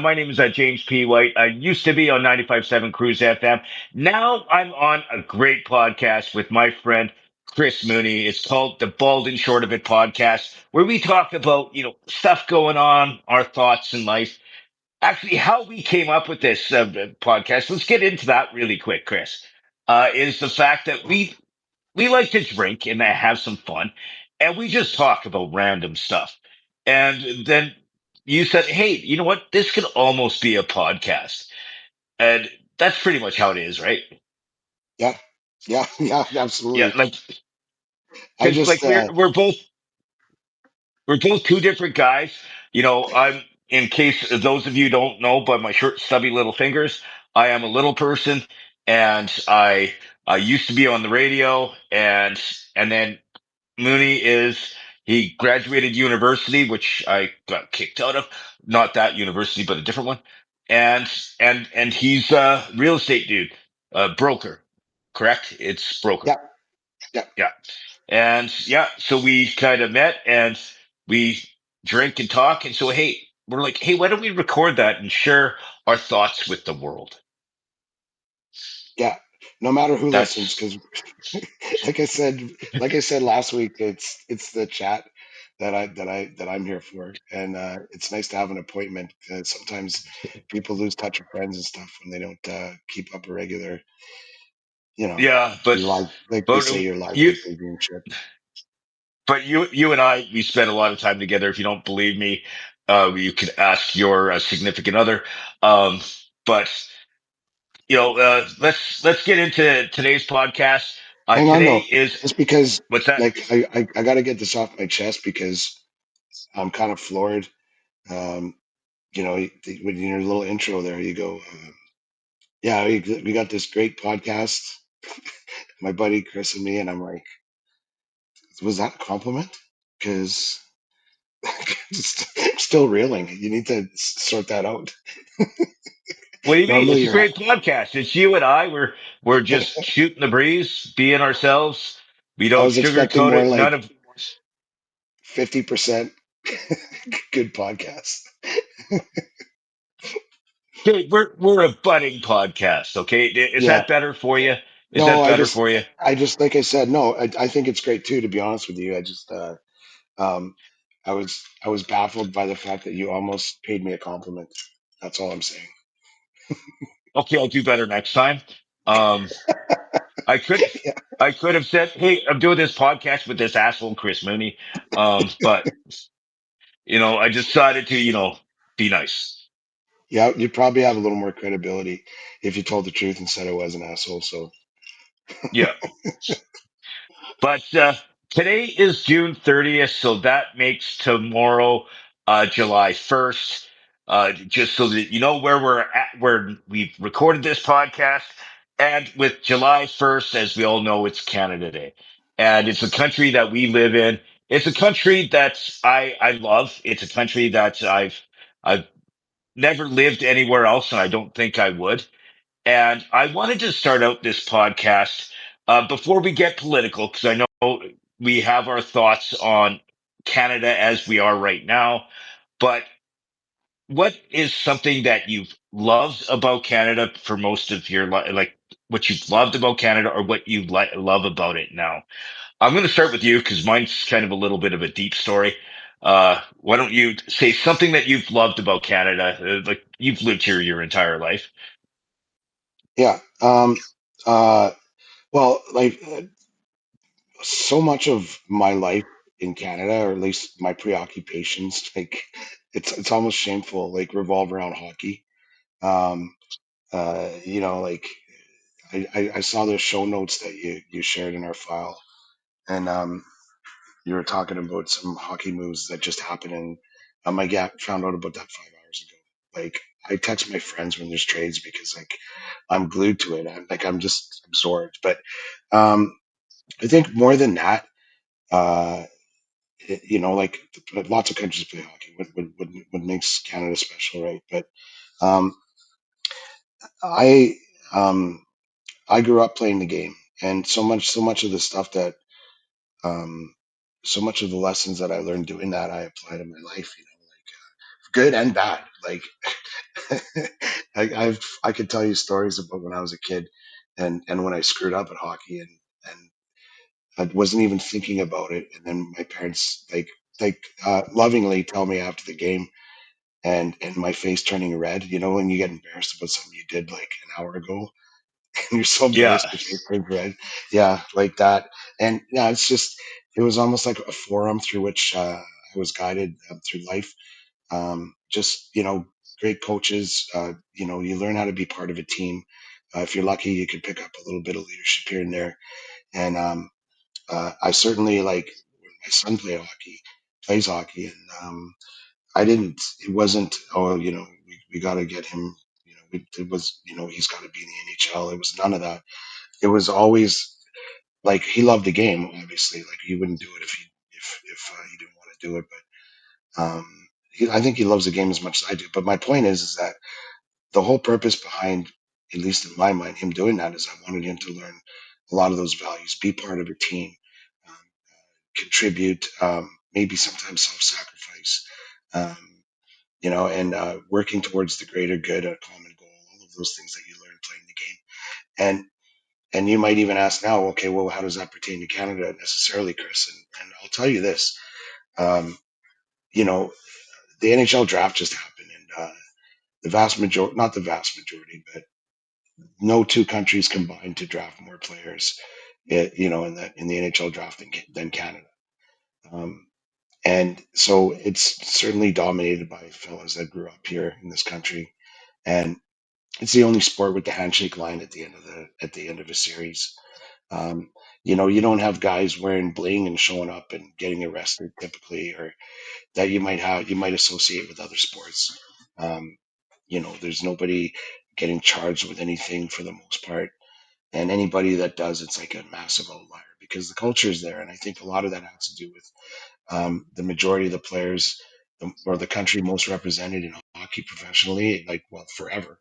My name is James P. White. I used to be on 95.7 Cruise FM. Now I'm on a great podcast with my friend Chris Mooney. It's called the Bald and Short of It podcast, where we talk about, stuff going on, our thoughts in life. Actually, how we came up with this podcast, let's get into that really quick, Chris, is the fact that we like to drink and have some fun, and we just talk about random stuff. And then you said, "Hey, you know what? This could almost be a podcast," and that's pretty much how it is, right? Yeah, yeah, yeah, Yeah, absolutely. like I because just, we're both two different guys. I'm in case those of you don't know, by my short, stubby little fingers, I am a little person, and I used to be on the radio, and then Mooney is he graduated university, which I got kicked out of. Not that university, but a different one. And and he's a real estate dude, broker. Correct? It's broker. yeah, yeah, Yeah. And yeah, so we kind of met and we drink and talk. And so we're like, hey, why don't we record that and share our thoughts with the world? yeah. No matter who listens, That's because like I said, like I said last week, it's the chat that I'm here for, and it's nice to have an appointment. Sometimes people lose touch with friends and stuff when they don't keep up a regular, you know, yeah, your live, like they but say, your live you companionship. But you and I, we spend a lot of time together. If you don't believe me, you could ask your significant other. Um, but let's get into today's podcast. Hang on Today though, is just because, what's that? like, I got to get this off my chest because I'm kind of floored. Um, when in your little intro there, you go, yeah, we got this great podcast, my buddy Chris and me, and I'm like, was that a compliment? Because still reeling. You need to sort that out. What do you mean? Normally, It's a you're. great podcast. It's you and I. We're just shooting the breeze, being ourselves. We I don't was expecting sugarcoat more it. None like of 50% good podcast. Okay, we're a budding podcast. Okay, is Yeah. that better for you? Is No, that better for you? I just, like I said, no, I think it's great too. To be honest with you, I just, um, I was baffled by the fact that you almost paid me a compliment. That's all I'm saying. Okay, I'll do better next time. Um, I could I could have said, "Hey, I'm doing this podcast with this asshole Chris Mooney," but I decided to be nice. Yeah, you'd probably have a little more credibility if you told the truth and said I was an asshole. So, Yeah, but today is June 30th, so that makes tomorrow July 1st. Just so that you know where we're at, where we've recorded this podcast, and with July 1st, as we all know, it's Canada Day, and it's a country that we live in. It's a country that I love. It's a country that I've never lived anywhere else, and I don't think I would. And I wanted to start out this podcast before we get political, because I know we have our thoughts on Canada as we are right now. But what is something that you've loved about Canada for most of your life? Like what you've loved about Canada or what you love about it now? I'm going to start with you because mine's kind of a little bit of a deep story. Why don't you say something that you've loved about Canada? Like you've lived here your entire life. yeah. Uh, well, like so much of my life in Canada, or at least my preoccupations, like it's almost shameful, like revolve around hockey. Um, like I saw those show notes that you shared in our file, and you were talking about some hockey moves that just happened, and I found out about that 5 hours ago. Like I text my friends when there's trades because like I'm glued to it. I'm just absorbed. But um, I think more than that, uh, like lots of countries play hockey. What makes Canada special, right? But um, I um, I grew up playing the game, and so much of the stuff that um, so much of the lessons that I learned doing that, I apply to my life. Good and bad. Like I could tell you stories about when I was a kid, and when I screwed up at hockey, and I wasn't even thinking about it, and then my parents lovingly tell me after the game, and my face turning red. You know when you get embarrassed about something you did like an hour ago, and you're so Yeah. embarrassed your face turns red. Yeah, like that. And yeah, it's just it was almost like a forum through which I was guided through life. Just great coaches. You learn how to be part of a team. If you're lucky, you can pick up a little bit of leadership here and there. And I certainly like when my son plays hockey, and I didn't. It wasn't. Oh, we got to get him. It was. He's got to be in the NHL. It was none of that. It was always like he loved the game. Obviously, like he wouldn't do it if he didn't want to do it. But I think he loves the game as much as I do. But my point is that the whole purpose behind, at least in my mind, him doing that is I wanted him to learn a lot of those values, be part of a team, um, contribute, maybe sometimes self-sacrifice, um, and working towards the greater good, a common goal, all of those things that you learn playing the game. And you might even ask now, okay, well, how does that pertain to Canada necessarily, Chris? And I'll tell you this, um, you know, the NHL draft just happened, and the vast majority, not the vast majority, but no two countries combined to draft more players, in the NHL draft than Canada. Um, and so it's certainly dominated by fellas that grew up here in this country, and it's the only sport with the handshake line at the end of a series. Um, you don't have guys wearing bling and showing up and getting arrested typically, or that you might associate with other sports. Um, there's nobody getting charged with anything for the most part, and anybody that does, it's like a massive outlier because the culture is there, and I think a lot of that has to do with the majority of the players, or the country most represented in hockey professionally, like well forever,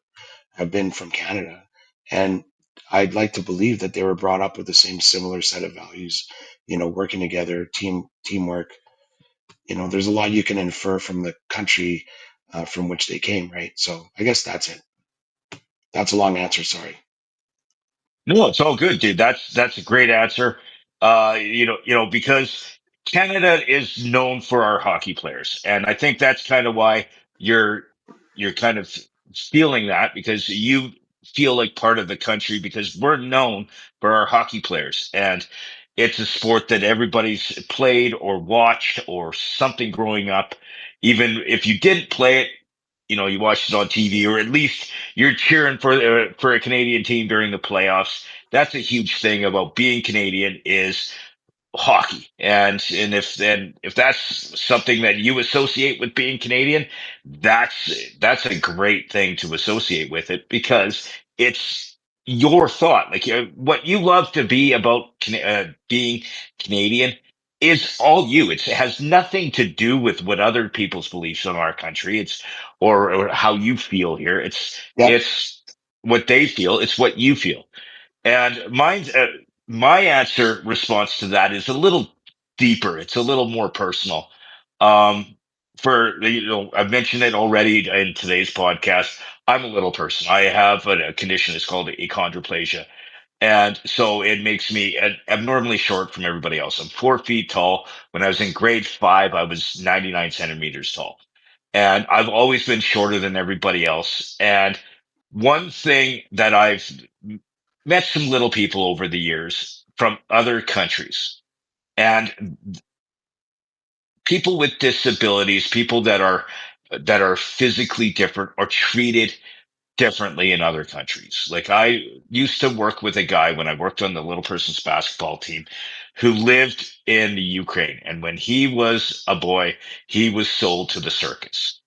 have been from Canada, and I'd like to believe that they were brought up with the same similar set of values, working together, teamwork. There's a lot you can infer from the country from which they came, right? So I guess that's it. That's a long answer. Sorry. No, it's all good, dude. That's a great answer. Because Canada is known for our hockey players, and I think that's kind of why you're you're kind of feeling that because you feel like part of the country because we're known for our hockey players, and it's a sport that everybody's played or watched or something growing up. Even if you didn't play it, you watched it on TV, or at least you're cheering for a Canadian team during the playoffs. That's a huge thing about being Canadian is hockey. And if that's something that you associate with being Canadian, that's a great thing to associate with it because it's your thought. Like what you love to be about being Canadian is all you. It has nothing to do with what other people's beliefs on our country. Or how you feel here. It's Yep. it's what they feel. It's what you feel. And my answer response to that is a little deeper. It's a little more personal. Um, I've mentioned it already in today's podcast. I'm a little person. I have a condition. It's called achondroplasia, and so it makes me abnormally short from everybody else. I'm 4 feet tall. When I was in grade five, I was 99 centimeters tall, and I've always been shorter than everybody else. And one thing that I've met some little people over the years from other countries, and people with disabilities, people that are physically different, are treated differently in other countries. Like I used to work with a guy when I worked on the little person's basketball team who lived in the Ukraine. And when he was a boy, he was sold to the circus.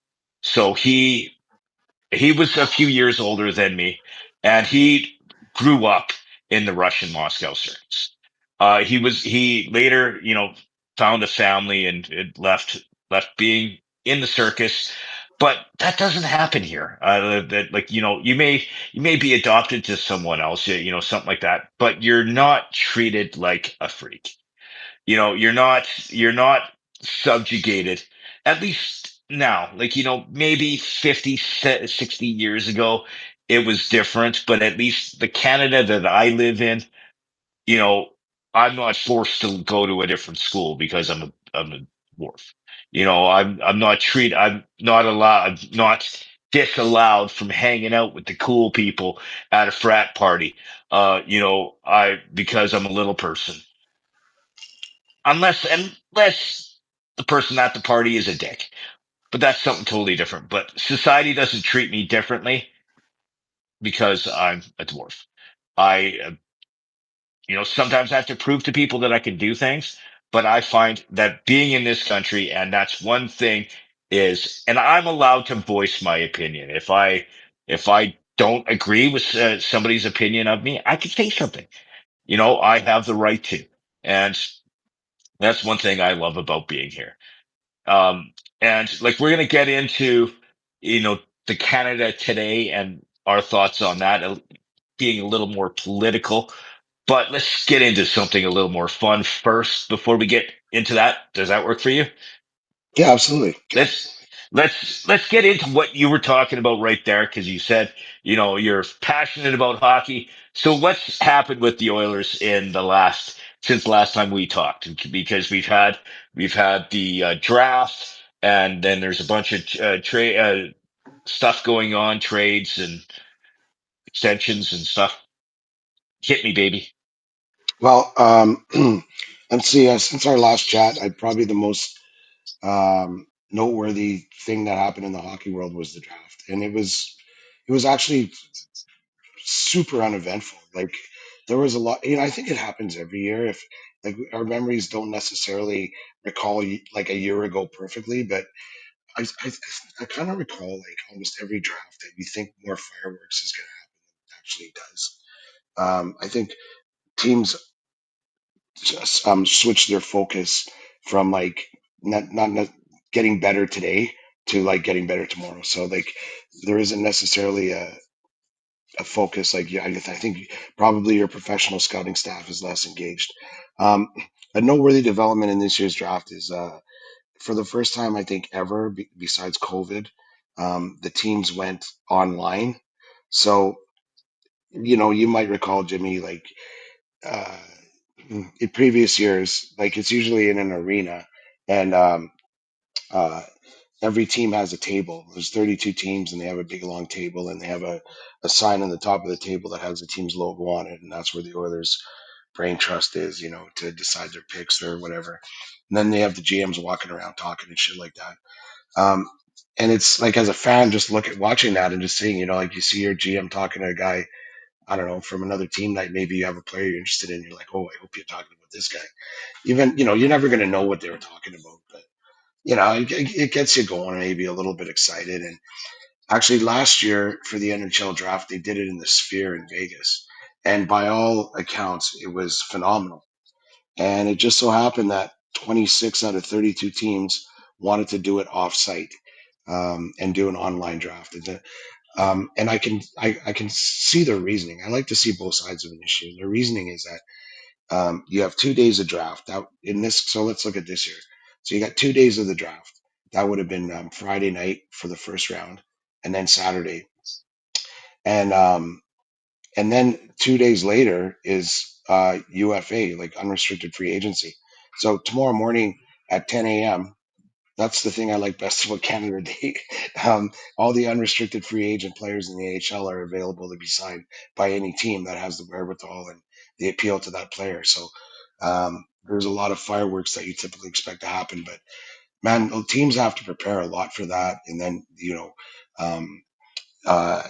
So he was a few years older than me, and he grew up in the Russian Moscow circus. He later, found a family and left being in the circus, but that doesn't happen here. That like you may be adopted to someone else, something like that, but you're not treated like a freak. You're not subjugated, at least now, like, maybe 50, 60 years ago, it was different, but at least the Canada that I live in, you know, I'm not forced to go to a different school because I'm a dwarf. I'm not allowed, I'm not disallowed from hanging out with the cool people at a frat party. I because I'm a little person. Unless the person at the party is a dick. But that's something totally different. But society doesn't treat me differently because I'm a dwarf. Sometimes I have to prove to people that I can do things, but I find that being in this country, and that's one thing and I'm allowed to voice my opinion. If I don't agree with somebody's opinion of me, I can say something. I have the right to, and that's one thing I love about being here. Um, and like we're gonna get into, you know, the Canada today and our thoughts on that, being a little more political. But let's get into something a little more fun first before we get into that. Does that work for you? Yeah, absolutely. Let's get into what you were talking about right there because you said you're passionate about hockey. So what's happened with the Oilers in the last since the last time we talked? Because we've had the draft, and then there's a bunch of trade stuff going on, trades and extensions and stuff. Hit me, baby. Well, let's see. Since our last chat, I probably the most noteworthy thing that happened in the hockey world was the draft, and it was actually super uneventful. Like there was a lot. I think it happens every year. If like our memories don't necessarily recall like a year ago perfectly, but I kind of recall like almost every draft that you think more fireworks is going to happen actually does. I think teams just, switch their focus from like not getting better today to like getting better tomorrow. So like there isn't necessarily a focus. Like yeah, I think probably your professional scouting staff is less engaged. Um, a noteworthy development in this year's draft is for the first time I think ever besides COVID, the teams went online. So you might recall Jimmy like uh, in previous years, like it's usually in an arena, and uh, every team has a table. There's 32 teams, and they have a big long table, and they have a sign on the top of the table that has the team's logo on it, and that's where the Oilers' brain trust is, to decide their picks or whatever. And then they have the GMs walking around talking and shit like that. Um, and it's like as a fan, just watching that and just seeing, like you see your GM talking to a guy, I don't know, from another team that maybe you have a player you're interested in. You're like, oh, I hope you're talking about this guy. Even you're never going to know what they were talking about, but it gets you going, maybe a little bit excited. And actually, last year for the NHL draft, they did it in the Sphere in Vegas, and by all accounts, it was phenomenal. And it just so happened that 26 out of 32 teams wanted to do it off-site, and do an online draft. And I can see their reasoning. I like to see both sides of an issue. Their reasoning is that you have 2 days of draft. That in this, so let's look at this year. So you got 2 days of the draft. That would have been Friday night for the first round, and then Saturday, and then 2 days later is UFA, like unrestricted free agency. So tomorrow morning at 10 a.m. That's the thing I like best about Canada Day. All the unrestricted free agent players in the AHL are available to be signed by any team that has the wherewithal and the appeal to that player. So there's a lot of fireworks that you typically expect to happen, but man, teams have to prepare a lot for that. And then um, uh,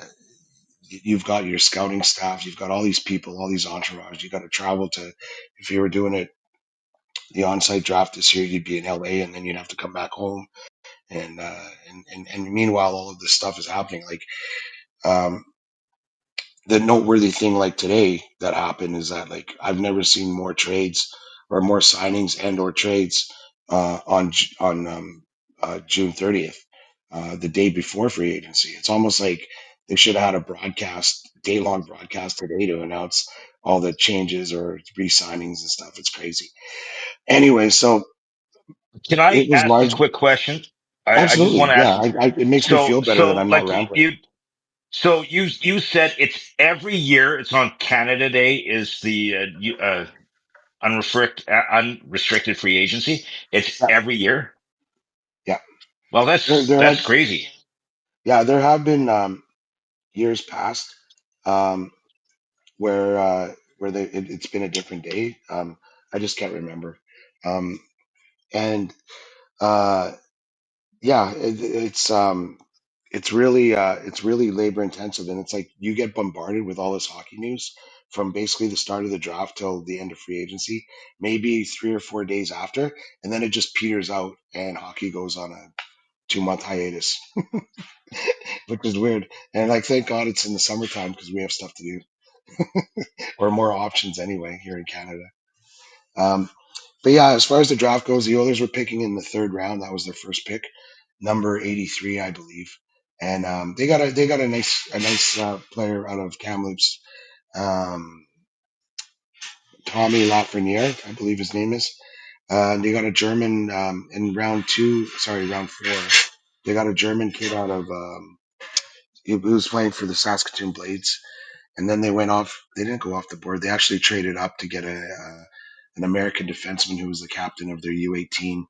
you've got your scouting staff, you've got all these people, all these entourage. You got to travel to. If you were doing it the on-site draft this year, you'd be in LA, and then you'd have to come back home and meanwhile all of this stuff is happening like um the noteworthy thing like today that happened is that like I've never seen more trades or more signings and or trades on June 30th, the day before free agency. It's almost like they should have had a broadcast, day long broadcast today to announce all the changes or re-signings and stuff. It's crazy. Anyway, so Can I it was ask a large. quick question? I just want Absolutely. to Yeah. ask. It makes me So feel better that so I'm not like rambling. you so you said it's every year. It's on Canada Day is the unrestricted free agency. It's Yeah. every year. Yeah. Well, There, there that's have, crazy. yeah, there have been years past um, where it's been a different day. I just can't remember. Um, and uh, yeah, it's really labor intensive, and it's like you get bombarded with all this hockey news from basically the start of the draft till the end of free agency, maybe 3 or 4 days after, and then it just peters out, and hockey goes on a 2 month hiatus, which is weird. And like, thank God it's in the summertime because we have stuff to do or more options anyway here in Canada. Um, but yeah, as far as the draft goes, the Oilers were picking in the third round. That was their first pick, number 83, I believe. And they got a nice player out of Kamloops, um, Tommy Lafreniere, I believe his name is. They got a German in round two, sorry, round four. They got a German kid out of he was playing for the Saskatoon Blades, and then they went off. They didn't go off the board. They actually traded up to get an American defenseman who was the captain of their U18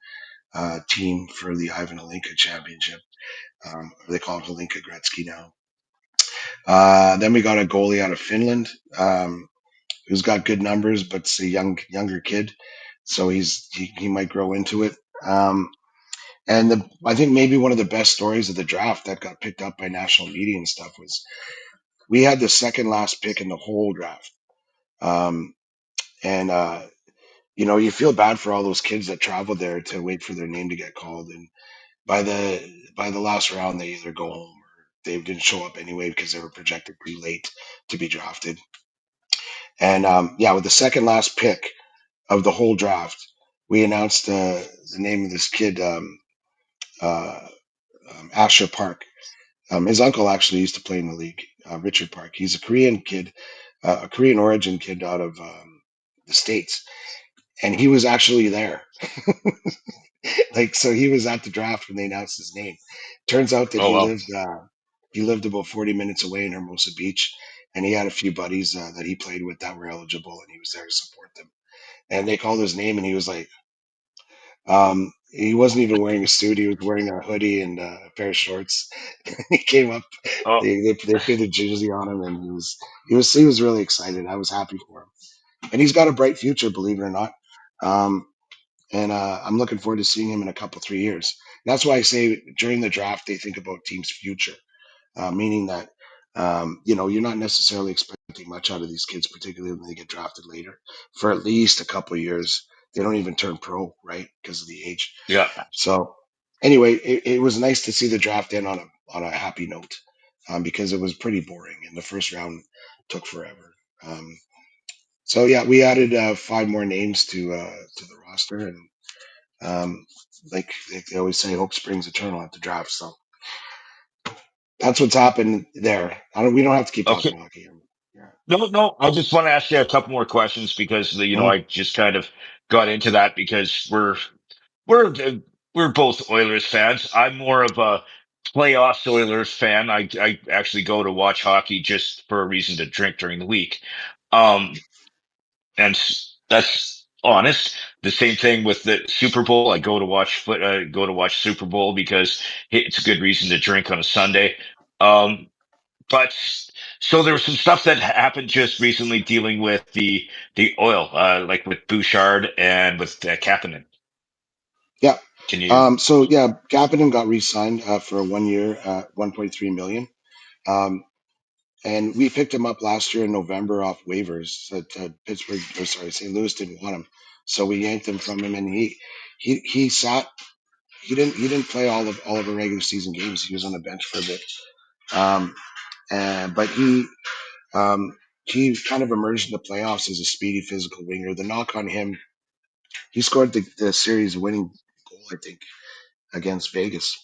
team for the Ivan Halinka Championship. They call it Halinka Gretzky now. Then we got a goalie out of Finland who's got good numbers, but it's a younger kid, so he might grow into it. I think maybe one of the best stories of the draft that got picked up by national media and stuff was we had the second last pick in the whole draft. Um, and you feel bad for all those kids that traveled there to wait for their name to get called, and by the last round they either go home or they didn't show up anyway because they were projected pretty late to be drafted. And yeah, with the second last pick of the whole draft, we announced the name of this kid, uh, Asher Park. His uncle actually used to play in the league, Richard Park. He's a Korean kid, a Korean origin kid out of the States, and he was actually there. Like, so he was at the draft when they announced his name. Turns out that Oh well. he lived about 40 minutes away in Hermosa Beach, and he had a few buddies that he played with that were eligible, and he was there to support them. And they called his name, and he was like, he wasn't even wearing a suit. He was wearing a hoodie and a pair of shorts. He came up, Oh, they put the jersey on him, and he was really excited. I was happy for him, and he's got a bright future, believe it or not. Um, and I'm looking forward to seeing him in a couple 3 years. That's why I say during the draft they think about teams' future, meaning that you're not necessarily expecting much out of these kids, particularly when they get drafted later, for at least a couple of years. They don't even turn pro, right, because of the age. yeah. So anyway, it was nice to see the draft end on a happy note, because it was pretty boring, and the first round took forever. So yeah, we added five more names to the roster, and um, like they always say, hope springs eternal at the draft. So that's what's happened there. We don't have to keep Okay. talking hockey here. Yeah. No, no. I just want to ask you a couple more questions because Mhm. I just kind of got into that because we're we're both Oilers fans. I'm more of a playoffs Oilers fan. I actually go to watch hockey just for a reason to drink during the week. Um, that's honest. The same thing with the Super Bowl. I go to go to watch Super Bowl because it's a good reason to drink on a Sunday. Um, but so there was some stuff that happened just recently dealing with the oil, like with Bouchard and with Kapanen. Yeah. Can you? So yeah, Kapanen got re-signed for a 1 year, 1.3 million. Um, and we picked him up last year in November off waivers. Pittsburgh, or sorry, St. Louis didn't want him, so we yanked him from him, and he sat. He didn't play all of the regular season games. He was on the bench for a bit. Um, but um, he kind of emerged in the playoffs as a speedy physical winger. The knock on him, he scored the series winning goal, I think, against Vegas.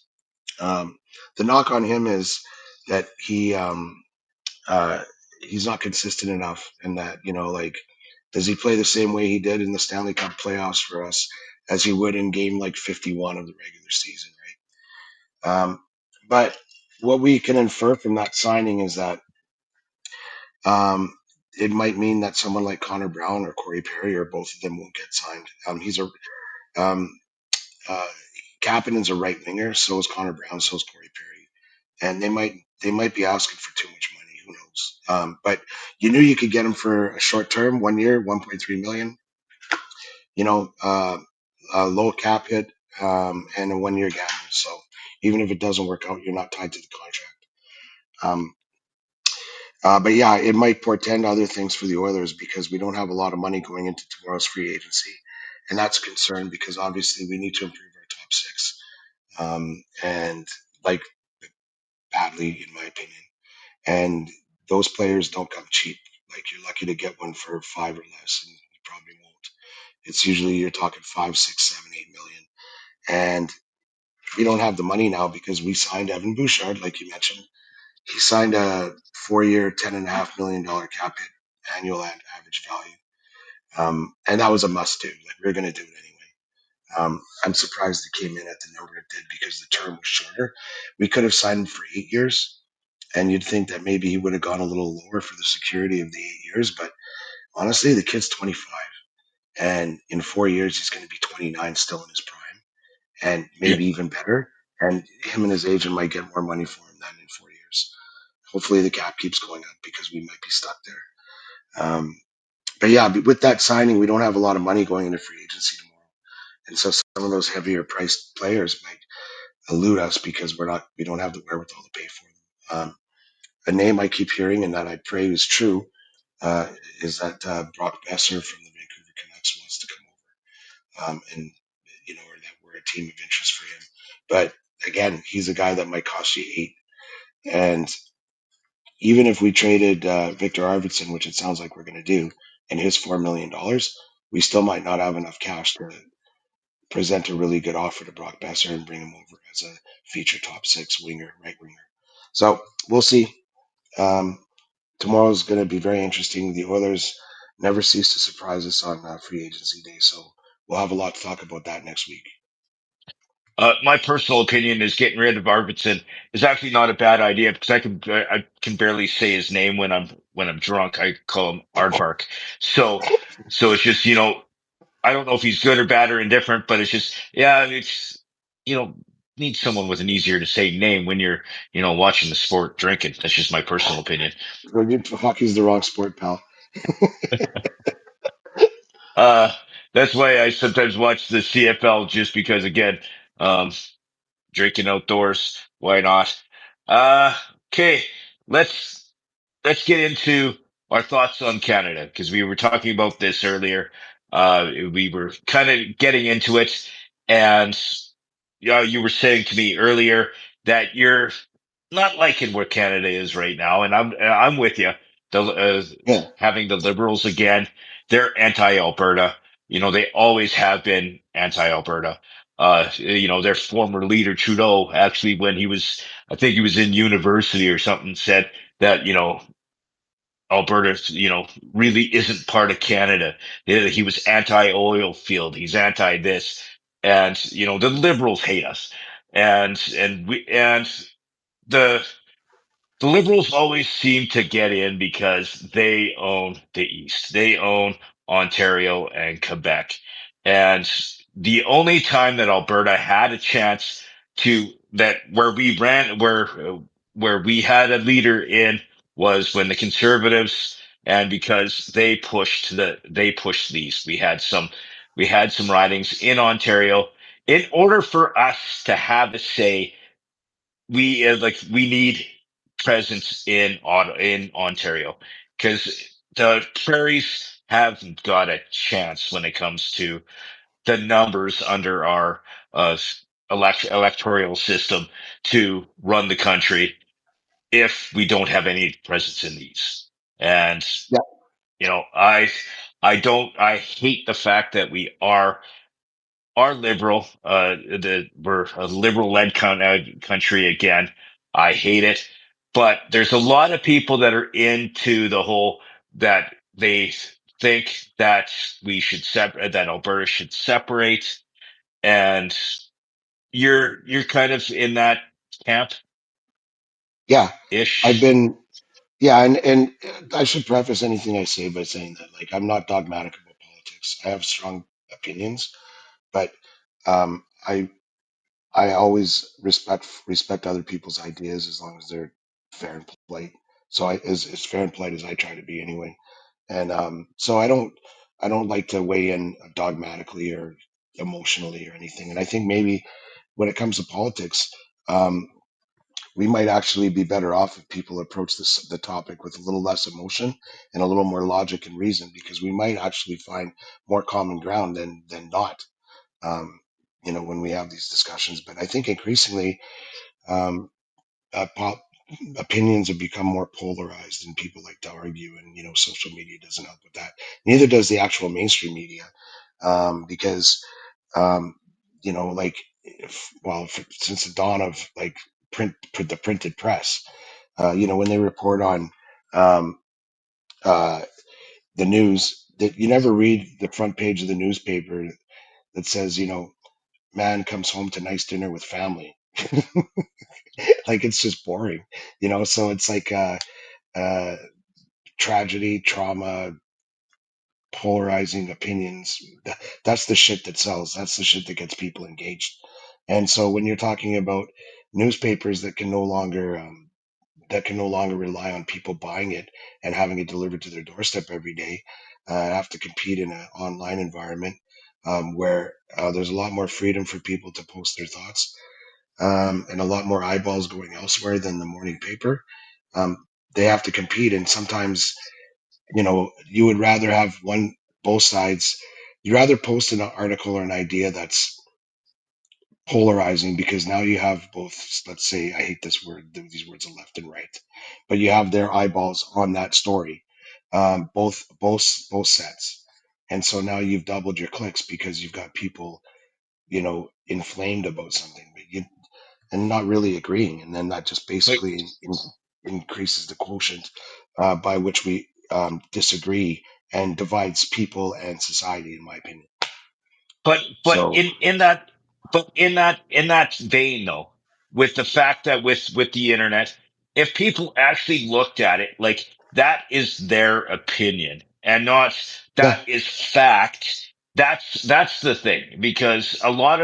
Um, the knock on him is that uh, he's not consistent enough, and that like, does he play the same way he did in the Stanley Cup playoffs for us as he would in game like 51 of the regular season, right? Um, but what we can infer from that signing is that um, it might mean that someone like Connor Brown or Corey Perry or both of them won't get signed. He's a um, uh, Kapanen's a right winger, so is Connor Brown, so is Corey Perry, and they might be asking for too much money. Who knows? But you knew you could get him for a short term, 1 year, 1.3 million. You know, a low cap hit and a 1 year gamble. So even if it doesn't work out, you're not tied to the contract. Um, but yeah, it might portend other things for the Oilers because we don't have a lot of money going into tomorrow's free agency, and that's a concern because obviously we need to improve our top six, and like badly in my opinion. And those players don't come cheap. Like you're lucky to get one for five or less, and you probably won't. It's usually you're talking 5, 6, 7, 8 million, and we don't have the money now because we signed Evan Bouchard, like you mentioned. He signed a 4 year, $10.5 million cap hit annual average value. And that was a must do. Like we are going to do it anyway. I'm surprised it came in at the number it did because the term was shorter. We could have signed him for 8 years, and you'd think that maybe he would have gone a little lower for the security of the 8 years. But honestly, the kid's 25, and in 4 years, he's going to be 29, still in his prime, and Yeah. maybe even better. And him and his agent might get more money for him than in 4 years. Hopefully, the cap keeps going up because we might be stuck there. But yeah, with that signing, we don't have a lot of money going into free agency tomorrow, and so some of those heavier priced players might elude us because we don't have the wherewithal to pay for them. A name I keep hearing and that I pray is true uh, is that Brock Besser from the Vancouver Canucks wants to come over, and or that we're a team of interest for him. But again, he's a guy that might cost you eight, and even if we traded Victor Arvidsson, which it sounds like we're going to do, and his $4 million, we still might not have enough cash to present a really good offer to Brock Besser and bring him over as a feature top six winger, right winger. So we'll see. Um, Tomorrow's going to be very interesting. The Oilers never cease to surprise us on free agency day, so we'll have a lot to talk about that next week. My personal opinion is getting rid of Arvidsson is actually not a bad idea because I can barely say his name when I'm drunk. I call him Aardvark. So so it's just I don't know if he's good or bad or indifferent, but it's just yeah it's you know need someone with an easier to say name when you're watching the sport drinking. That's just my personal opinion. Hockey's the wrong sport, pal. Uh, that's why I sometimes watch the CFL just because again. Um, Drinking outdoors. Why not? Uh, okay, let's let's get into our thoughts on Canada because we were talking about this earlier. We were kind of getting into it, and yeah, you were saying to me earlier that you're not liking where Canada is right now, and I'm with you. Yeah, Having the Liberals again, they're anti-Alberta. They always have been anti-Alberta. Their former leader Trudeau actually, when I think he was in university or something, said that Alberta, really isn't part of Canada. He was anti-oil field. He's anti this, and the Liberals hate us, and the the Liberals always seem to get in because they own the East. They own Ontario and Quebec. And the only time that Alberta had a chance where we ran, where we had a leader in was when the Conservatives, and because they pushed these. We had some ridings in Ontario. In order for us to have a say, we need presence in Ontario because the prairies haven't got a chance when it comes to the numbers under our uh, electoral system to run the country if we don't have any presence in these. And yeah, I hate the fact that we are liberal. We're a liberal-led country again. I hate it, but there's a lot of people that are into the whole that they think that that Alberta should separate, and you're kind of in that. camp Yeah, I've ish. been. Yeah, and I should preface anything I say by saying that like I'm not dogmatic about politics. I have strong opinions, but I always respect other people's ideas as long as they're fair and polite. So as fair and polite as I try to be anyway. And so I don't like to weigh in dogmatically or emotionally or anything. And I think maybe when it comes to politics, um, we might actually be better off if people approach the topic with a little less emotion and a little more logic and reason, because we might actually find more common ground than not. Um, when we have these discussions. But I think increasingly, um, pop opinions have become more polarized, and people like to argue. And social media doesn't help with that. Neither does the actual mainstream media, because um, like since the dawn of like the printed press, when they report on um, uh, the news, that you never read the front page of the newspaper that says, man comes home to nice dinner with family. Like it's just boring, so it's like uh tragedy, trauma, polarizing opinions. That's the shit that sells. That's the shit that gets people engaged. And so when you're talking about newspapers that can no longer rely on people buying it and having it delivered to their doorstep every day, have to compete in an online environment, where there's a lot more freedom for people to post their thoughts, and a lot more eyeballs going elsewhere than the morning paper. Um, they have to compete, and sometimes you would rather have both sides. You'd rather post an article or an idea that's polarizing, because now you have both. Let's say, I hate this word, these words are left and right, but you have their eyeballs on that story, both sets, and so now you've doubled your clicks because you've got people inflamed about something, and not really agreeing, and then that just But basically increases the quotient by which we disagree, and divides people and society, in my opinion. but So in that vein though, with the fact that with the internet, if people actually looked at it like that is their opinion and not that yeah, is fact, that's the thing, because a lot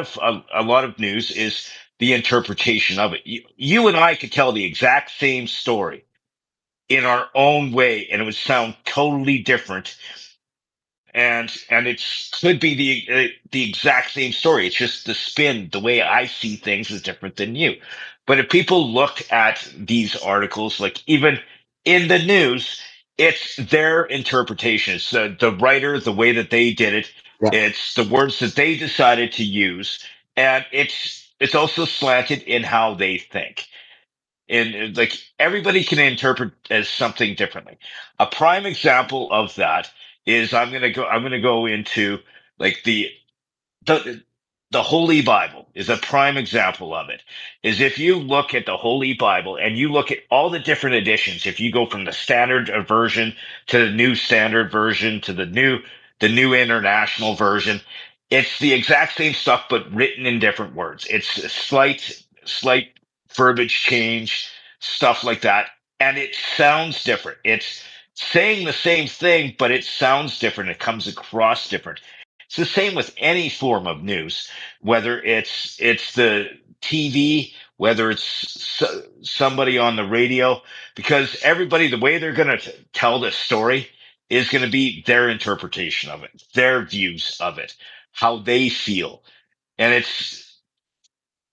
of news is the interpretation of it. You and I could tell the exact same story in our own way and it would sound totally different, and it could be the exact same story. It's just the spin, the way I see things is different than you. But if people look at these articles, like even in the news, it's their interpretation. It's the writer, the way that they did it. yeah, It's the words that they decided to use, and it's also slanted in how they think, and like everybody can interpret as something differently. A prime example of that is I'm gonna go into like the the Holy Bible is a prime example of it. Is if you look at the Holy Bible and you look at all the different editions, if you go from the standard version to the new standard version to the new international version, it's the exact same stuff but written in different words. It's a slight verbiage change, stuff like that, and it sounds different. It's saying the same thing, but it sounds different. It comes across different. It's the same with any form of news, whether it's the TV, whether it's somebody on the radio, because everybody, the way they're going to tell this story is going to be their interpretation of it, their views of it, how they feel, and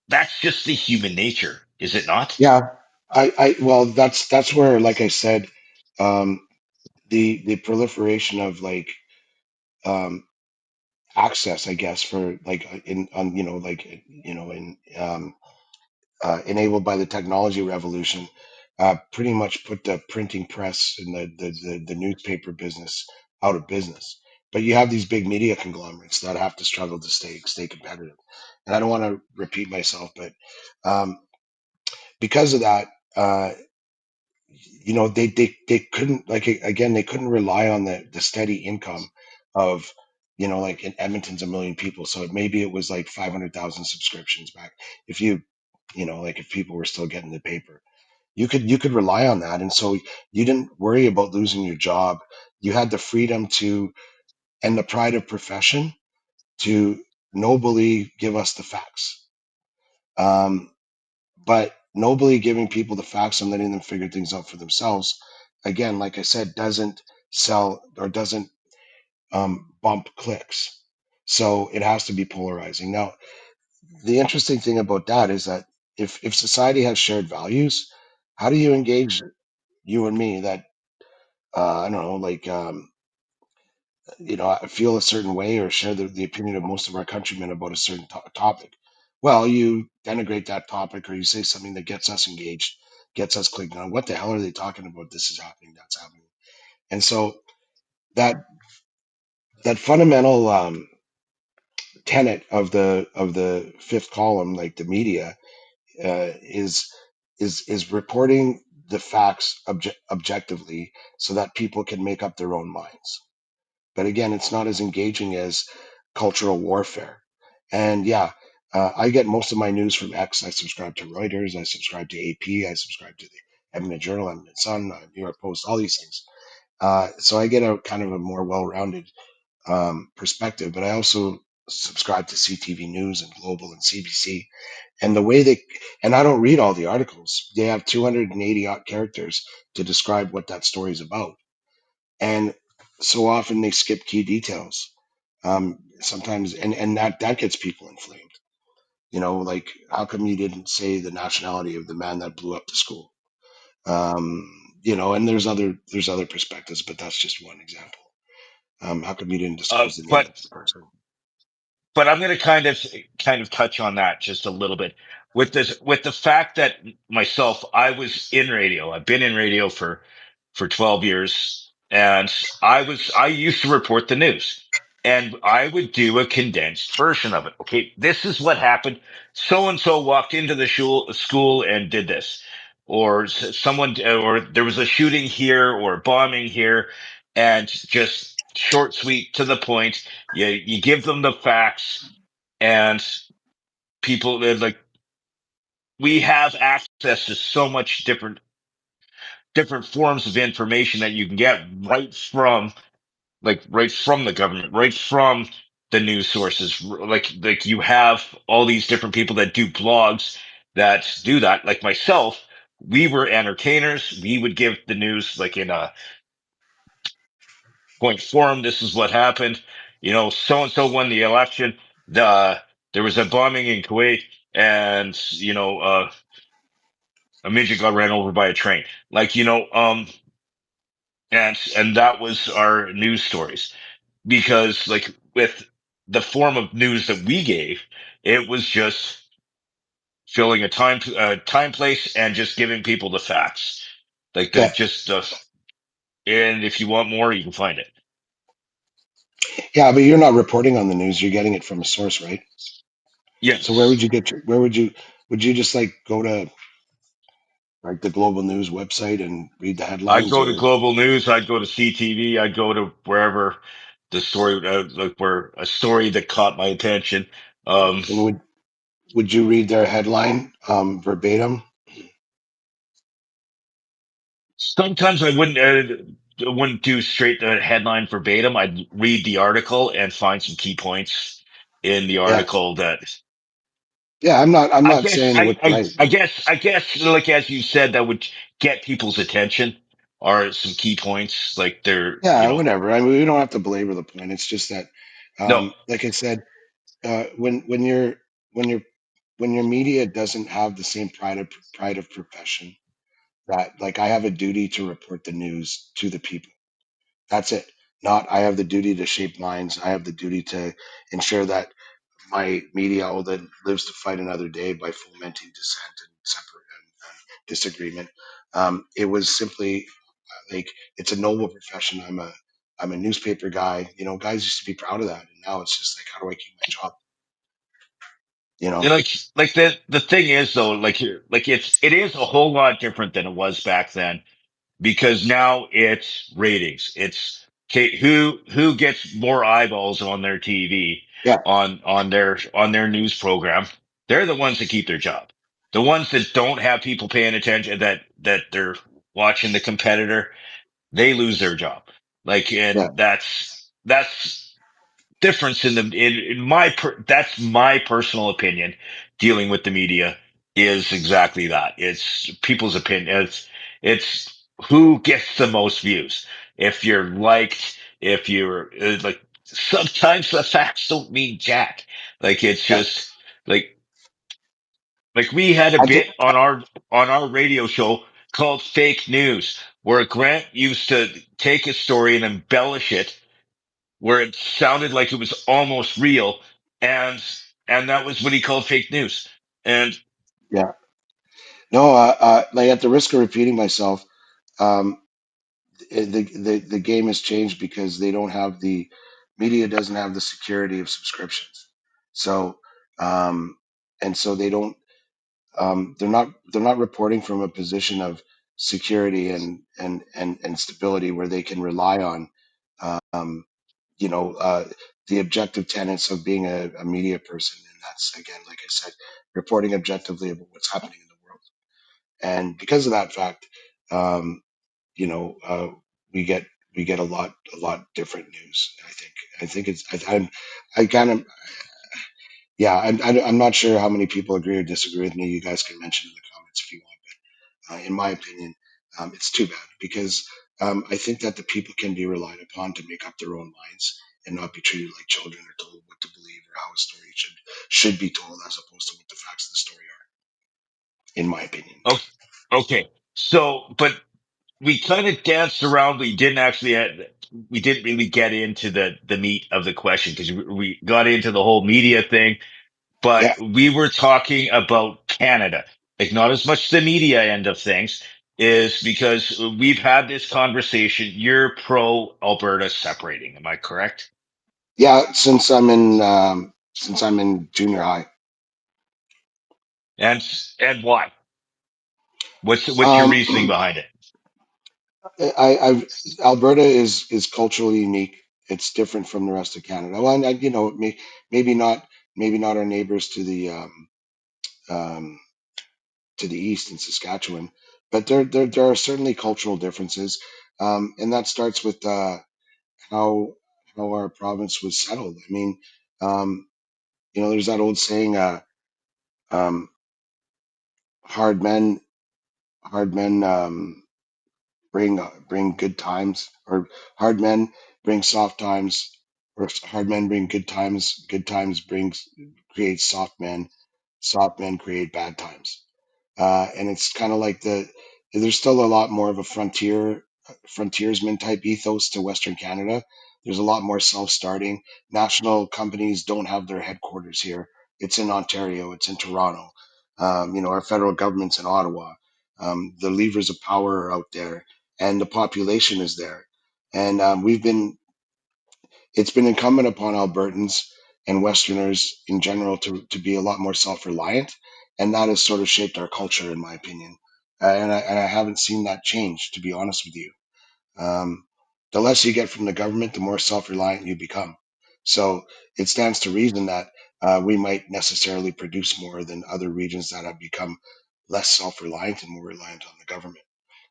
that's just the human nature, is it not? yeah. Well, that's where, like I said, um, the proliferation of like um, access, I guess, for like in on like in enabled by the technology revolution, pretty much put the printing press and the newspaper business out of business. But you have these big media conglomerates that have to struggle to stay competitive. And I don't want to repeat myself, but um, because of that, they couldn't, like, again, they couldn't rely on the steady income of, like in Edmonton's a million people, so maybe it was like 500,000 subscriptions back. If you Like if people were still getting the paper, you could rely on that, and so you didn't worry about losing your job. You had the freedom to, and the pride of profession, to nobly give us the facts. Um, but nobly giving people the facts and letting them figure things out for themselves, again, like I said, doesn't sell or doesn't bump clicks. So it has to be polarizing. Now, the interesting thing about that is that if society has shared values, how do you engage you and me that I don't know, like I feel a certain way or share the opinion of most of our countrymen about a certain topic? Well, you denigrate that topic or you say something that gets us engaged, gets us clicking on what the hell are they talking about? This is happening, that's happening. And so that that fundamental tenet of the fifth column, like the media, is reporting the facts objectively so that people can make up their own minds. But again, it's not as engaging as cultural warfare. And yeah, I get most of my news from X. I subscribe to Reuters. I subscribe to AP. I subscribe to the Edmonton Journal, Edmonton Sun, New York Post, all these things. So I get a kind of a more well-rounded perspective. But I also subscribe to CTV News and Global and CBC. And the way they, and I don't read all the articles. They have 280 odd characters to describe what that story is about, and so often they skip key details. Sometimes, and that gets people inflamed. Like how come you didn't say the nationality of the man that blew up the school? And there's other perspectives, but that's just one example. How come you didn't Uh, disclose the name of but the person? but I'm going to kind of touch on that just a little bit with this, with the fact that myself, I was in radio. I've been in radio for 12 years, and I used to report the news, and I would do a condensed version of it. Okay, this is what happened. So and so walked into the school and did this, or someone, or there was a shooting here or bombing here, and just short, sweet, to the point. You give them the facts, and people, they're like, we have access to so much different forms of information that you can get right from the government, right from the news sources. Like you have all these different people that do blogs that do that. Like myself, we were entertainers. We would give the news like in a point form. This is what happened. So and so won the election. There was a bombing in Kuwait, and a midget got ran over by a train. And that was our news stories, because like with the form of news that we gave, it was just filling a time, place, and just giving people the facts, like the Yeah, just and if you want more, you can find it. yeah, but you're not reporting on the news. You're getting it from a source, right? So where would Yes. you get? Would you just like go to like the Global News website and read the I'd headlines, go to or Global News. I'd go to CTV. I'd go to wherever the story, like where a story that caught my attention. Um, and would you read their headline verbatim? Sometimes I wouldn't do straight the headline verbatim. I'd read the article and find some key points in the Yeah, article that yeah. I'm not guess saying what's right. I guess like as you said, that would get people's attention, are some key points, like Yeah, whatever. I mean, we don't have to belabor the point. It's just that, no. like I said, when you're when your media doesn't have the same pride of profession, that like I have a duty to report the news to the people. That's it. Not I have the duty to shape minds. I have the duty to ensure that my media outlet lives to fight another day by fomenting dissent and separate and disagreement. It was simply like it's a noble profession. I'm a newspaper guy. Guys used to be proud of that, and now it's just like, how do I keep my job? You know? Like the thing is though, like it is a whole lot different than it was back then, because now it's ratings. It's okay, who gets more eyeballs on their TV, Yeah, on their news program. They're the ones that keep their job. The ones that don't have people paying attention, that they're watching the competitor, they lose their job. Like, Yeah, and that's difference in my that's my personal opinion. Dealing with the media is exactly that. It's people's opinion. It's who gets the most views. If you're liked, if you're like, sometimes the facts don't mean jack. Like, it's yeah. just like we had a I did, bit on our radio show called Fake News, where Grant used to take a story and embellish it where it sounded like it was almost real, and that was what he called fake news. And yeah. No, like at the risk of repeating myself, um, the game has changed because they don't have the media doesn't have the security of subscriptions. So, um, and so they don't, they're not reporting from a position of security and stability where they can rely on, um, you know, the objective tenets of being a media person. And that's, again, like I said, reporting objectively about what's happening in the world. And because of that fact, um, you know, we get we get a lot different news. I think it's I kind of, yeah. I'm not sure how many people agree or disagree with me. You guys can mention in the comments if you want. In my opinion, it's too bad because I think that the people can be relied upon to make up their own minds and not be treated like children or told what to believe or how a story should be told as opposed to what the facts of the story are. In my opinion. okay, okay, so but we kind of danced around. We didn't really get into the meat of the question because we got into the whole media thing, but Yeah, we were talking about Canada, like not as much the media end of things. Is because we've had this conversation. You're pro Alberta separating, am I correct? yeah. Since I'm in junior high. And why? What's your Um, reasoning behind it? I've Alberta is culturally unique. It's different from the rest of Canada. Well, and maybe not our neighbors um, to the east in Saskatchewan, but there are certainly cultural differences, and that starts with how how our province was settled. I mean, um, there's that old saying, um, "Hard men, hard men." Bring good times, or hard men bring soft times, or hard men bring good times brings create soft men create bad times. And it's kind of like there's still a lot more of a frontiersman type ethos to Western Canada. There's a lot more self-starting. National companies don't have their headquarters here. It's in Ontario. It's in Toronto. Our federal government's in Ottawa. The levers of power are out there, and the population is there. And it's been incumbent upon Albertans and Westerners in general to be a lot more self-reliant, and that has sort of shaped our culture, in my opinion. And I haven't seen that change, to be honest with you. Um, the less you get from the government, the more self-reliant you become. So it stands to reason that we might necessarily produce more than other regions that have become less self-reliant and more reliant on the government.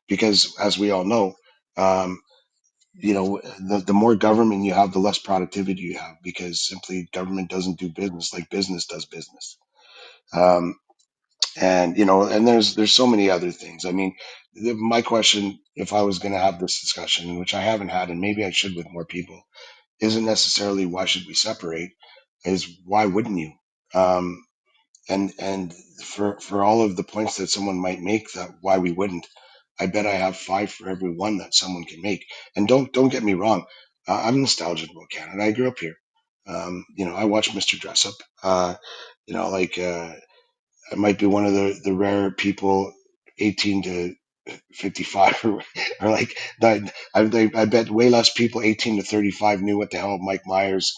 Because, as we all know, um, the more government you have, the less productivity you have, because simply government doesn't do business like business does business. um, and there's so many other things. I mean, my question, if I was going to have this discussion, which I haven't had, and maybe I should with more people, isn't necessarily why should we separate, is why wouldn't you? um, and for all of the points that someone might make, that why we wouldn't, I bet I have five for every one that someone can make. And don't get me wrong, I'm nostalgic about Canada. I grew up here. I watched Mr. Dressup. Like, I might be one of the rare people 18 to 55, or like that. I bet way less people 18 to 35 knew what the hell Mike Myers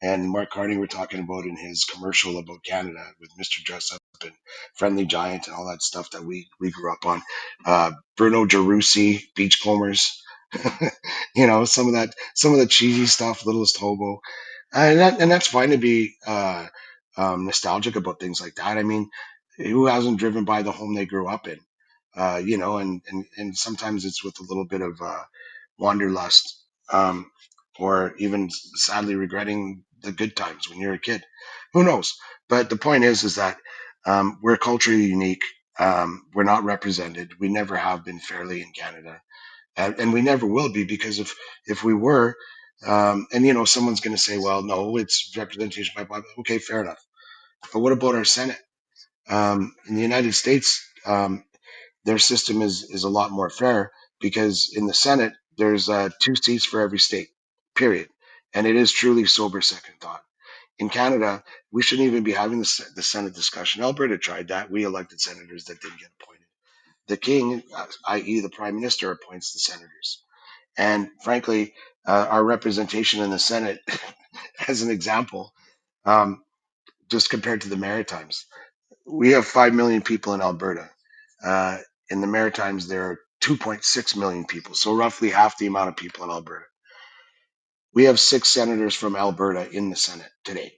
and Mark Carney were talking about in his commercial about Canada with Mr. Dress Up and Friendly Giant and all that stuff that we grew up on. Bruno Gerussi, Beachcombers, some of the cheesy stuff, Littlest Hobo, and that's fine to be nostalgic about things like that. I mean, Who hasn't driven by the home they grew up in? And sometimes it's with a little bit of wanderlust, or even sadly regretting the good times when you're a kid. Who knows? But the point is that we're culturally unique. We're not represented. We never have been fairly in Canada, and we never will be, because if we were, and someone's going to say, well, no, it's representation by blood. Okay, fair enough. But what about our Senate? In the United States, their system is a lot more fair, because in the Senate there's 2 seats for every state, period, and it is truly sober second thought. In Canada, we shouldn't even be having the Senate discussion. Alberta tried that. We elected senators that didn't get appointed. The king, i.e., the prime minister, appoints the senators. And frankly, our representation in the Senate, as an example, um, just compared to the Maritimes, we have 5 million people in Alberta. Uh, in the Maritimes, there are 2.6 million people, so roughly half the amount of people in Alberta. We have 6 senators from Alberta in the Senate today.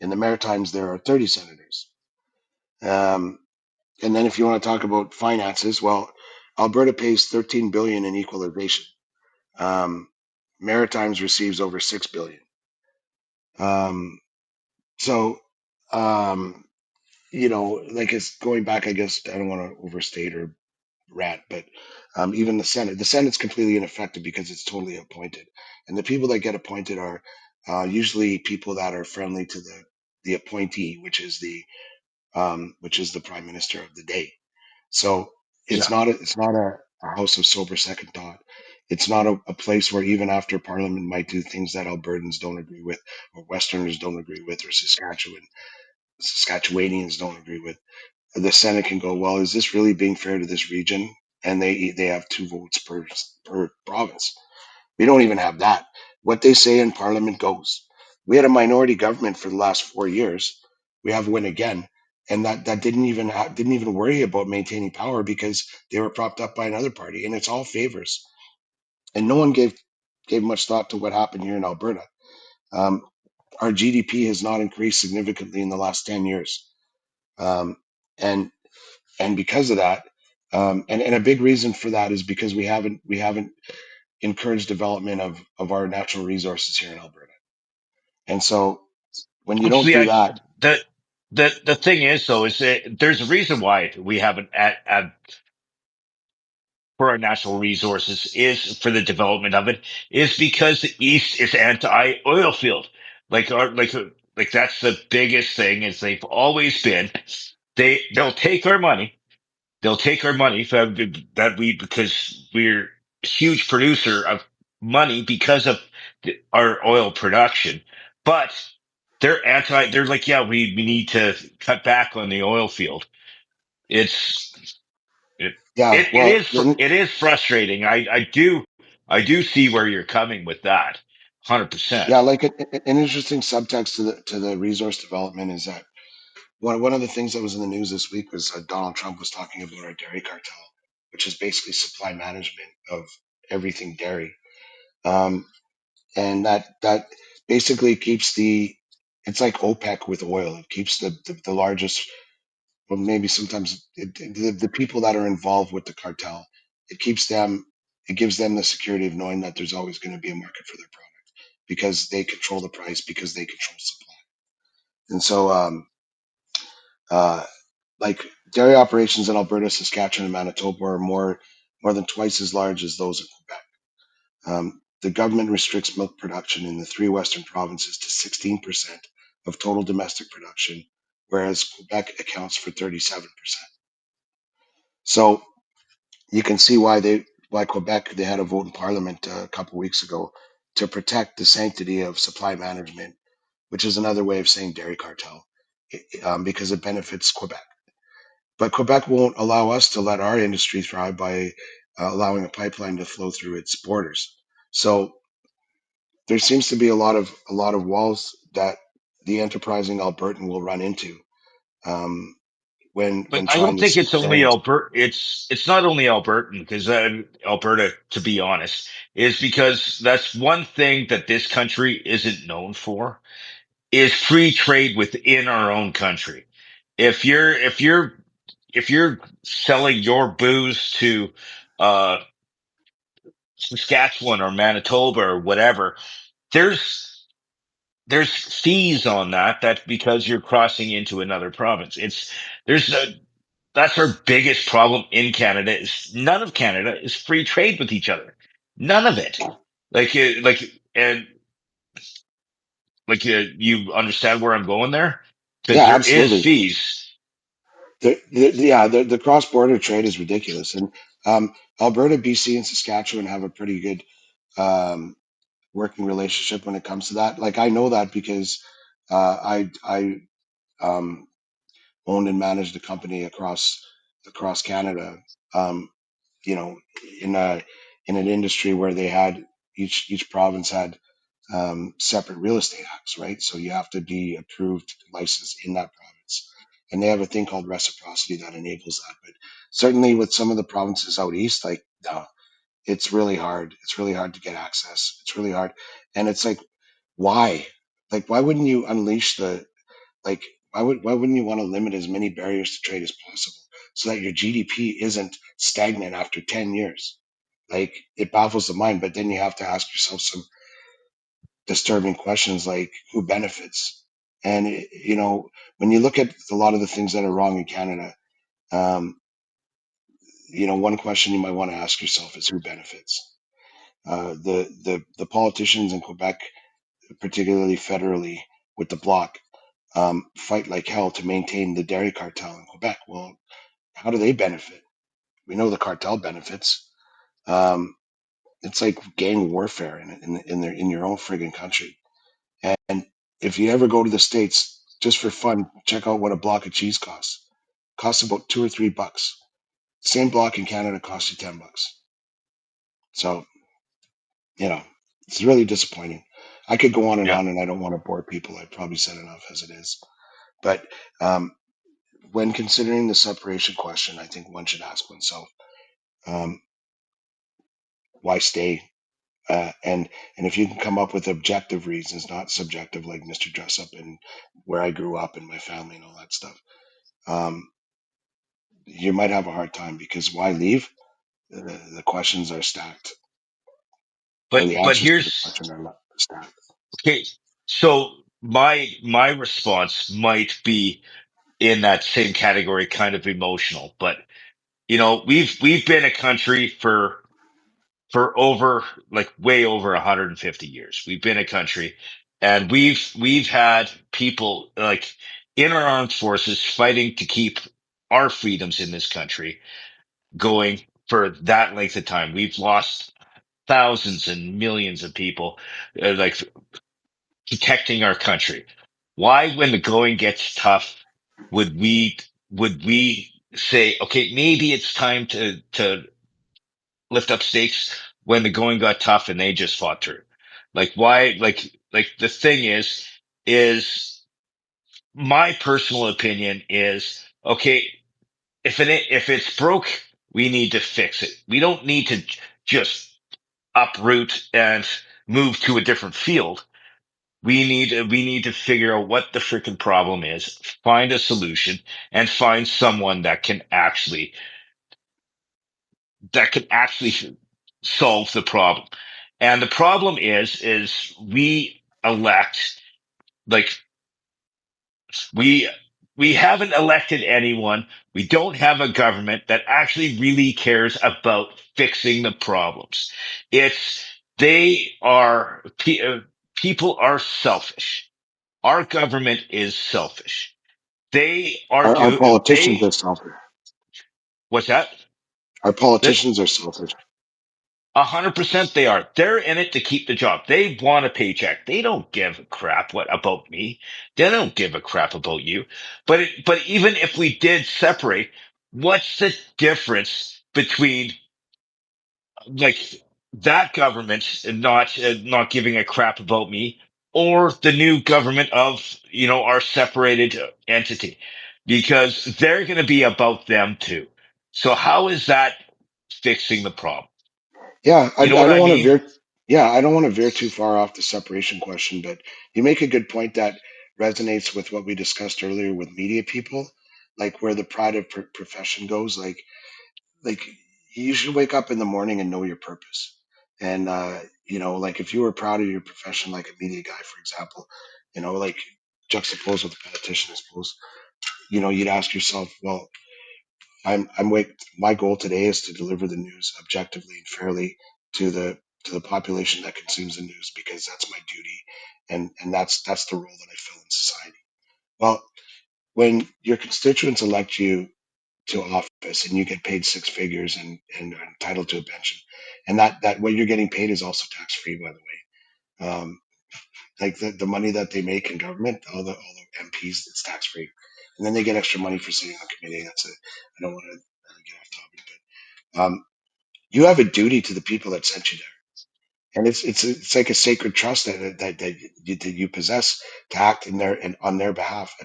In the Maritimes, there are 30 senators. Um, and then, if you want to talk about finances, well, Alberta pays 13 billion in equalization. Um, Maritimes receives over 6 billion. Um, so, um, like, it's going back. I guess I don't want to overstate or rant, but even the Senate's completely ineffective because it's totally appointed, and the people that get appointed are usually people that are friendly to the appointee, which is the prime minister of the day. So Yeah. it's not a house of sober second thought. It's not a place where even after Parliament might do things that Albertans don't agree with, or Westerners don't agree with, or Saskatchewanians don't agree with, the Senate can go, well, is this really being fair to this region? And they have 2 votes per province. We don't even have that. What they say in Parliament goes. We had a minority government for the last 4 years. We have one again, and that didn't even worry about maintaining power because they were propped up by another party, and it's all favors. And no one gave much thought to what happened here in Alberta. Um, our GDP has not increased significantly in the last 10 years, um, and and because of that, and a big reason for that is because we haven't encouraged development of our natural resources here in Alberta. And so when you don't See, do that, the the thing is though is that there's a reason why we haven't for our natural resources is for the development of it is because the East is anti-oil field. Like our like that's the biggest thing is they've always been. They'll take our money. They'll take our money that we because we're a huge producer of money because of our oil production. But they're anti. They're like, yeah, we need to cut back on the oil field. It's it yeah, it well, is it is frustrating. I do see where you're coming with that, 100%. yeah, like an interesting subtext to the resource development is that one of the things that was in the news this week was Donald Trump was talking about our dairy cartel, which is basically supply management of everything dairy, um, and that basically keeps it's like OPEC with oil. It keeps the largest, or maybe sometimes the people that are involved with the cartel, it keeps them, it gives them the security of knowing that there's always going to be a market for their product because they control the price, because they control supply. And so, uh, like, dairy operations in Alberta, Saskatchewan, and Manitoba are more than twice as large as those in Quebec. The government restricts milk production in the 3 western provinces to 16% of total domestic production, whereas Quebec accounts for 37%. So you can see why Quebec, they had a vote in Parliament a couple weeks ago to protect the sanctity of supply management, which is another way of saying dairy cartel, because it benefits Quebec. But Quebec won't allow us to let our industry thrive by allowing a pipeline to flow through its borders. So there seems to be a lot of walls that the enterprising Albertan will run into, um, when But I trying don't to think seek it's only fairness. Alberta. It's not only Albertan because Alberta, to be honest, is because that's one thing that this country isn't known for is free trade within our own country. if you're selling your booze to uh Saskatchewan or Manitoba or whatever, there's there's fees on that. That's because you're crossing into another province. There's a That's our biggest problem in Canada. Is none of Canada is free trade with each other. None of it. And you understand where I'm going there, because Yeah, there is absolutely. fees. The cross border trade is ridiculous, and Alberta, BC, and Saskatchewan have a pretty good um, working relationship when it comes to that. Like I know that because I um, owned and managed a company across Canada. Um, you know, in a in an industry where they had each province had separate real estate acts, right? So you have to be approved, licensed in that province, and they have a thing called reciprocity that enables that. But certainly with some of the provinces out east, like no, it's really hard. It's really hard to get access. It's really hard, and it's like why? Like why wouldn't you unleash the like why wouldn't you want to limit as many barriers to trade as possible so that your GDP isn't stagnant after 10 years? Like it baffles the mind, but then you have to ask yourself some disturbing questions like who benefits? And when you look at a lot of the things that are wrong in Canada, um, one question you might want to ask yourself is who benefits? The politicians in Quebec, particularly federally with the bloc, fight like hell to maintain the dairy cartel in Quebec. Well, how do they benefit? We know the cartel benefits. Um, it's like gang warfare in your own friggin' country. And if you ever go to the States, just for fun, check out what a block of cheese costs. Costs about $2 or $3. Same block in Canada costs you $10. So, you know, it's really disappointing. I could go Yeah, on, and I don't want to bore people. I've probably said enough as it is. But um, when considering the separation question, I think one should ask oneself, um, why stay? And if you can come up with objective reasons, not subjective, like Mr. Dressup and where I grew up and my family and all that stuff, um, you might have a hard time because why leave? The questions are stacked, or the but answers to the here's question are not stacked. okay. So my response might be in that same category, kind of emotional. But we've been a country for over, like, way over 150 years. We've been a country, and we've had people, like, in our armed forces fighting to keep our freedoms in this country going for that length of time. We've lost thousands and millions of people, like, protecting our country. Why, when the going gets tough, would we would we say, okay, maybe it's time to lift up stakes when the going got tough and they just fought through? Like, why? Like, the thing is my personal opinion is, okay, if it's broke, we need to fix it. We don't need to just uproot and move to a different field. We need to figure out what the freaking problem is, find a solution, and find someone that can actually solve the problem. And the problem is we elect, like, we we haven't elected anyone. We don't have a government that actually really cares about fixing the problems. It's they are people are selfish. Our government is selfish. They are Our do politicians they are selfish. What's that? Our That politicians are selfish. 100% they are. They're in it to keep the job. They want a paycheck. They don't give a crap what about me. They don't give a crap about you. But even if we did separate, what's the difference between, like, that government not giving a crap about me, or the new government of our separated entity? Because they're going to be about them too. So how is that fixing the problem? Yeah, You know I what don't I want to mean? veer. Yeah, I don't want to veer too far off the separation question, but you make a good point that resonates with what we discussed earlier with media people. like where the pride of profession goes. Like you should wake up in the morning and know your purpose. And like if you were proud of your profession, like a media guy, for example, like juxtaposed with a politician, I suppose, you'd ask yourself, well, my goal today is to deliver the news objectively and fairly to the population that consumes the news because that's my duty, and that's the role that I fill in society. Well, when your constituents elect you to office and you get paid six figures and are entitled to a pension, and that what you're getting paid is also tax free, by the way. Like the money that they make in government, all the MPs, it's tax free, and then they get extra money for sitting on committee. That's it. I don't want to get off topic, but you have a duty to the people that sent you there, and it's like a sacred trust that you possess to act in their and on their behalf,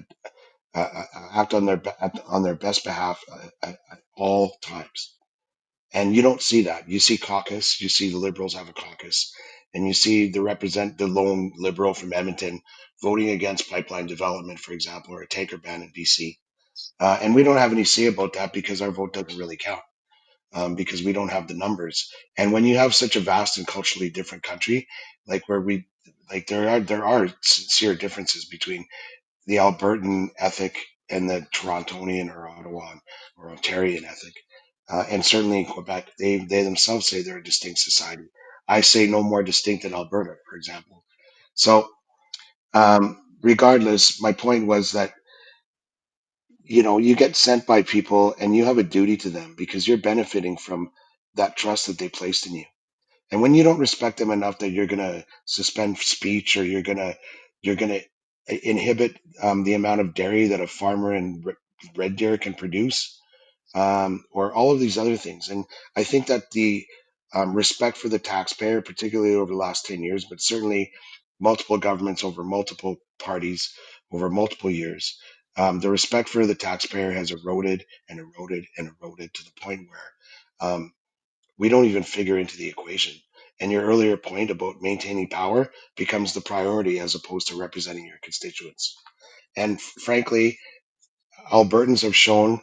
act on their best behalf at all times. And you don't see that. You see caucus. You see the Liberals have a caucus, and you see the lone Liberal from Edmonton voting against pipeline development, for example, or a tanker ban in BC. And we don't have any say about that because our vote doesn't really count, because we don't have the numbers. And when you have such a vast and culturally different country, like where we like there are sincere differences between the Albertan ethic and the Torontonian or Ottawa or Ontarian ethic. And certainly in Quebec, they themselves say they're a distinct society. I say no more distinct than Alberta, for example. So, regardless, my point was that, you get sent by people and you have a duty to them because you're benefiting from that trust that they placed in you. And when you don't respect them enough that you're going to suspend speech, or you're going to inhibit the amount of dairy that a farmer in Red Deer can produce, or all of these other things. And I think that the respect for the taxpayer, particularly over the last 10 years, but certainly multiple governments over multiple parties over multiple years, the respect for the taxpayer has eroded and eroded and eroded to the point where we don't even figure into the equation. And your earlier point about maintaining power becomes the priority as opposed to representing your constituents. And frankly, Albertans have shown,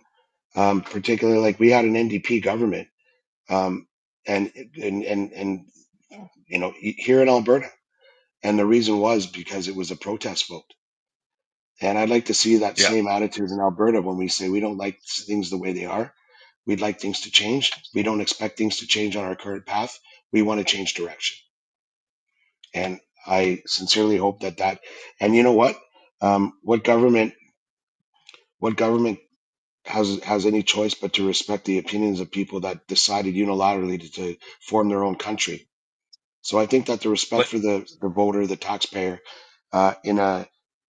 particularly like we had an NDP government, um, and here in Alberta, and the reason was because it was a protest vote. And I'd like to see that Yeah. same attitude in Alberta when we say we don't like things the way they are. We'd like things to change. We don't expect things to change on our current path. We want to change direction. And I sincerely hope and you know what? What government has any choice but to respect the opinions of people that decided unilaterally to form their own country? So I think that the respect But for the voter, the taxpayer,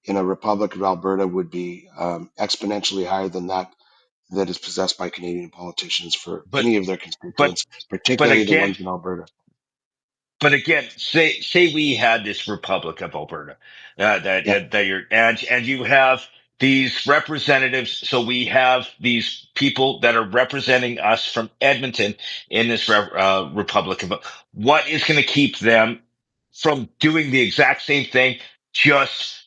in a Republic of Alberta would be exponentially higher than that is possessed by Canadian politicians for but any of their but constituents, but particularly the again, ones in Alberta. But again, say we had this Republic of Alberta, Yeah, that you're and you have these representatives. So we have these people that are representing us from Edmonton in this Republic of. What is going to keep them from doing the exact same thing? Just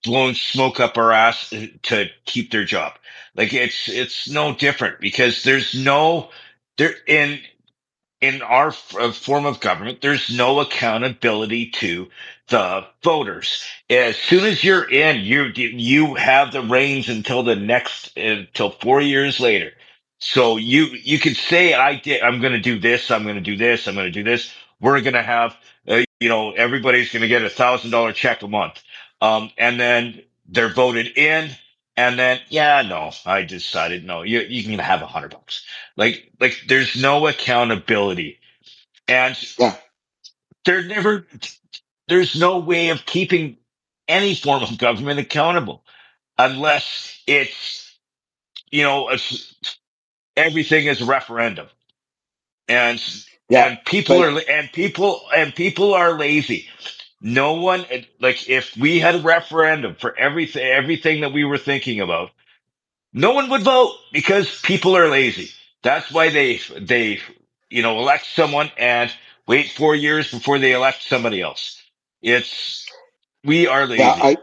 blowing smoke up our ass to keep their job. Like it's no different because there's no there in our form of government, there's no accountability to the voters. As soon as you're in, you have the reins until the next until 4 years later. So you could say I'm going to do this, I'm going to do this, I'm going to do this. We're going to have everybody's going to get $1,000 check a month, and then they're voted in. And then, yeah, no, I decided no. You can have $100. Like there's no accountability, and yeah, there never there's no way of keeping any form of government accountable unless it's everything is a referendum, and yeah. But people are lazy. No one, like, if we had a referendum for everything that we were thinking about, no one would vote because people are lazy. That's why they elect someone and wait 4 years before they elect somebody else. It's We are yeah, lazy.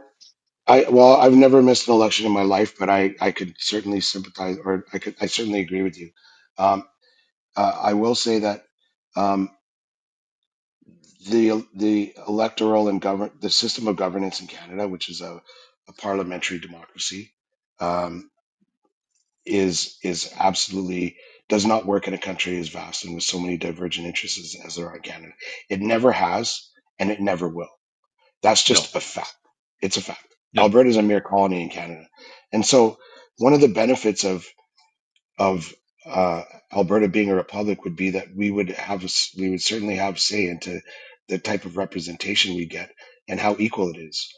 I've never missed an election in my life, but I could certainly sympathize, or I certainly agree with you. Um, I will say that um, the electoral and the system of governance in Canada, which is a parliamentary democracy, um, is absolutely does not work in a country as vast and with so many divergent interests as there are in Canada. It never has, and it never will. That's No, just a fact. It's a fact. no, Alberta is a mere colony in Canada, and so one of the benefits of Alberta being a republic would be that we would certainly have say into the type of representation we get and how equal it is,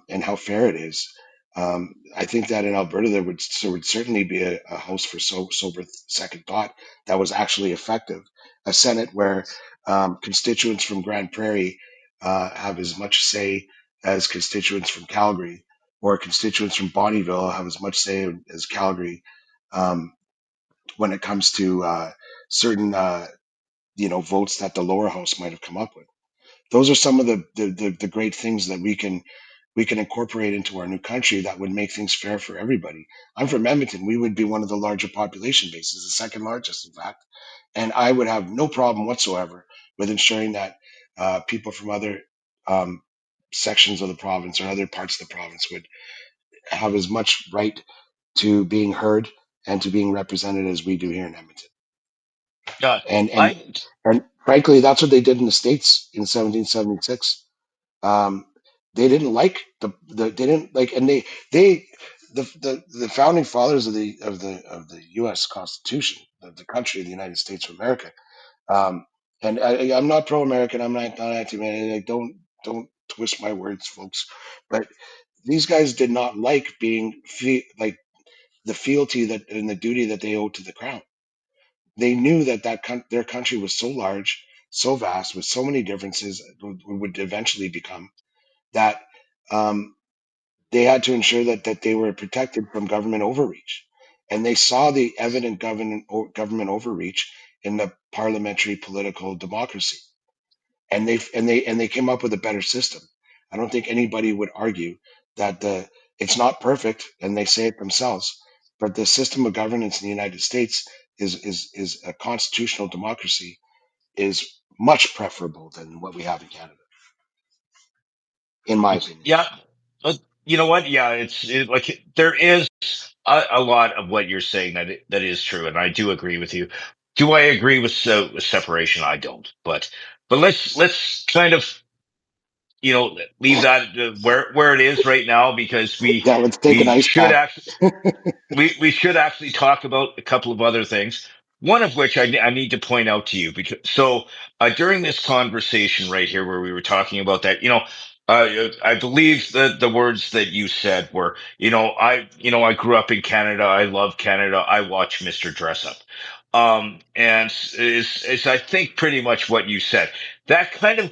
and how fair it is. I think that in Alberta there would certainly be a house for sober second thought that was actually effective, a Senate where constituents from Grand Prairie have as much say as constituents from Calgary, or constituents from Bonnyville have as much say as Calgary. Um, when it comes to certain votes that the lower house might have come up with. Those are some of the great things that we can incorporate into our new country that would make things fair for everybody. I'm from Edmonton. We would be one of the larger population bases, the second largest, in fact. And I would have no problem whatsoever with ensuring that people from other um, sections of the province or other parts of the province would have as much right to being heard and to being represented as we do here in Edmonton. uh, And and I and frankly, that's what they did in the states in 1776. Um, they didn't like they didn't like, and they the founding fathers of the U.S. Constitution, the country of the United States of America. Um, and I'm not pro-American. I'm not anti-man. Like, don't twist my words, folks. But these guys did not like being like the fealty that and the duty that they owed to the crown. They knew that their country was so large, so vast, with so many differences would eventually become that um, they had to ensure that they were protected from government overreach, and they saw the evident government overreach in the parliamentary political democracy, and they came up with a better system. I don't think anybody would argue that it's not perfect, and they say it themselves, but the system of governance in the United States is a constitutional democracy, is much preferable than what we have in Canada, in my opinion. yeah, uh, you know what? Yeah, like there is a lot of what you're saying that is true, and I do agree with you. Do I agree with separation? I don't, but let's kind of leave that where it is right now, because Yeah, let's take an we ice should bath. actually we should actually talk about a couple of other things. One of which I need to point out to you, because during this conversation right here, where we were talking about that, I believe the words that you said were, I grew up in Canada, I love Canada, I watch Mr. Dress Up, and is I think pretty much what you said. That kind of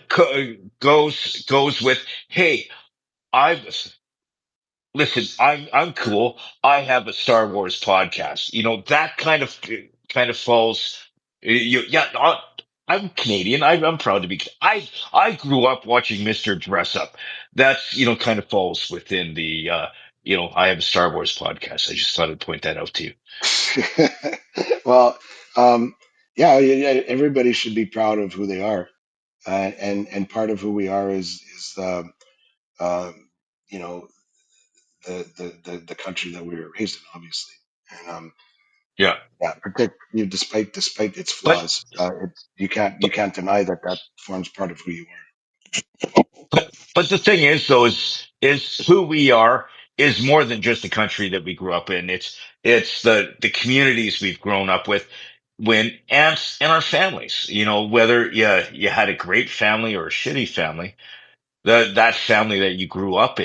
goes with, hey, I listen, I'm cool. I have a Star Wars podcast. That kind of falls. Yeah, I'm Canadian. I'm proud to be. I grew up watching Mister Dress Up. That's kind of falls within the. I have a Star Wars podcast. I just thought I'd point that out to you. Well, um, yeah, everybody should be proud of who they are, and part of who we are is um, you know the country that we were raised in, obviously, and Yeah, yeah, despite its but flaws, you can't deny that that forms part of who you but the thing is, though, is who we are is more than just the country that we grew up in. It's the communities we've grown up with, when and our families. Whether you had a great family or a shitty family, that family that you grew up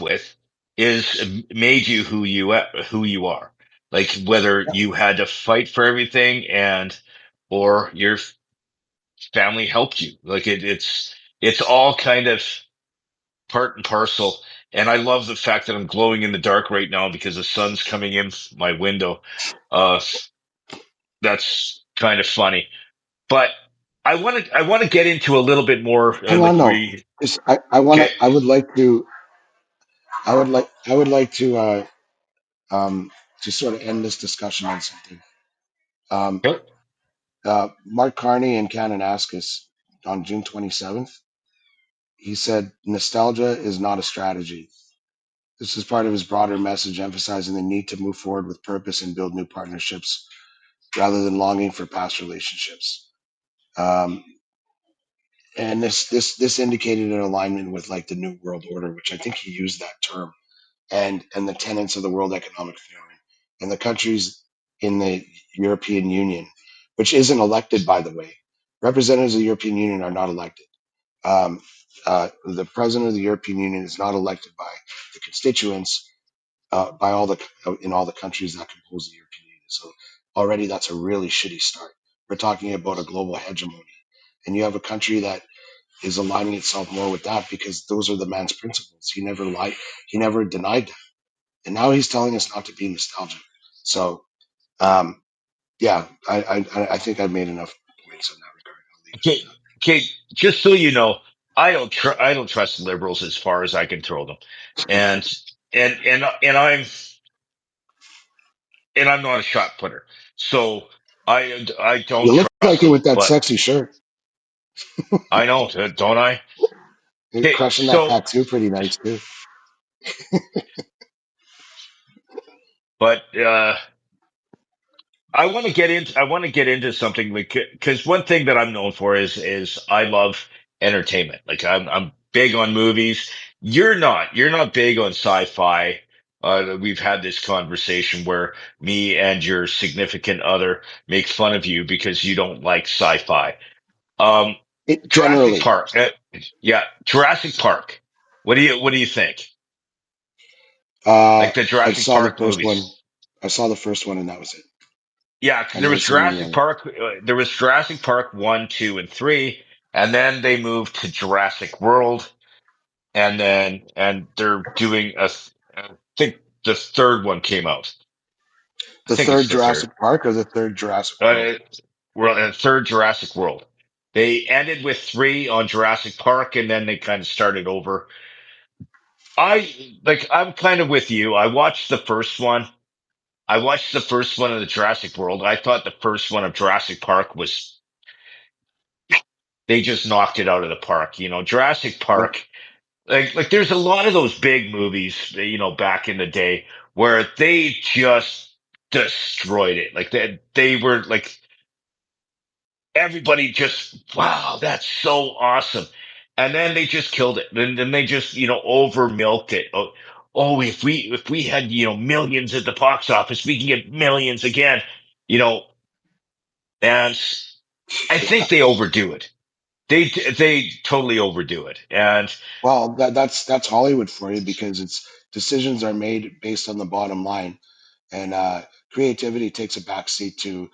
with, is made you who you are. Like, whether are. you had to fight for everything, or your family helped you. Like, it's all kind of part and parcel. And I love the fact that I'm glowing in the dark right now because the sun's coming in my window. Uh, that's kind of funny. But I want to get into a little bit more, Hang on, like no. we Just I want get. to. I would like to. I would like um, to sort of end this discussion on something. Um, Okay. Mark Carney and Kananaskis on June 27th, he said, nostalgia is not a strategy. This is part of his broader message emphasizing the need to move forward with purpose and build new partnerships rather than longing for past relationships. Um, and this indicated an alignment with like the New World Order, which I think he used that term, and the tenets of the World Economic Forum and the countries in the European Union, which isn't elected, by the way. Representatives of the European Union are not elected. Um, the president of the European Union is not elected by the constituents, by all the in all the countries that compose the European Union. So already that's a really shitty start. We're talking about a global hegemony, and you have a country that is aligning itself more with that because those are the man's principles. He never lied. He never denied that, and now he's telling us not to be nostalgic. So um, yeah, I think I've made enough points in that regard. I'll leave it Okay. Okay. Just so you know, I don't trust liberals as far as I can throw them, and and I'm not a shot putter, so I You don't look trust like it them. with that But sexy shirt. I know, don't I? You're Okay. crushing that So, tattoo pretty nice too. but I want to get into something because one thing that I'm known for is I love entertainment. Like I'm big on movies. You're not big on sci-fi. We've had this conversation where me and your significant other make fun of you because you don't like sci-fi. Um, It Jurassic generally. Park. Yeah, Jurassic Park. What do you think? Like the I Jurassic saw the Park first one. movies? I saw the first one, and that was it. Yeah, I because there never was seen any Jurassic other. Park. There was Jurassic Park 1, 2, and 3, and then they moved to Jurassic World, and they're doing I think the third one came out. I The think it's third the third. Jurassic Park or the third Jurassic World? Uh, third Jurassic World. They ended with 3 on Jurassic Park, and then they kind of started over. I'm kind of with you. I watched the first one. I watched the first one of the Jurassic World. I thought the first one of Jurassic Park was they just knocked it out of the park. You know, Jurassic Yeah. Park, like there's a lot of those big movies, you know, back in the day where they just destroyed it. Like they were like everybody just wow, that's so awesome. And then they just killed it. And then they just, you know, over milked it. Oh, if we had, you know, millions at the box office, we can get millions again, you know, and I think they overdo it. They totally overdo it. And Well, that's Hollywood for you because it's decisions are made based on the bottom line, and creativity takes a backseat to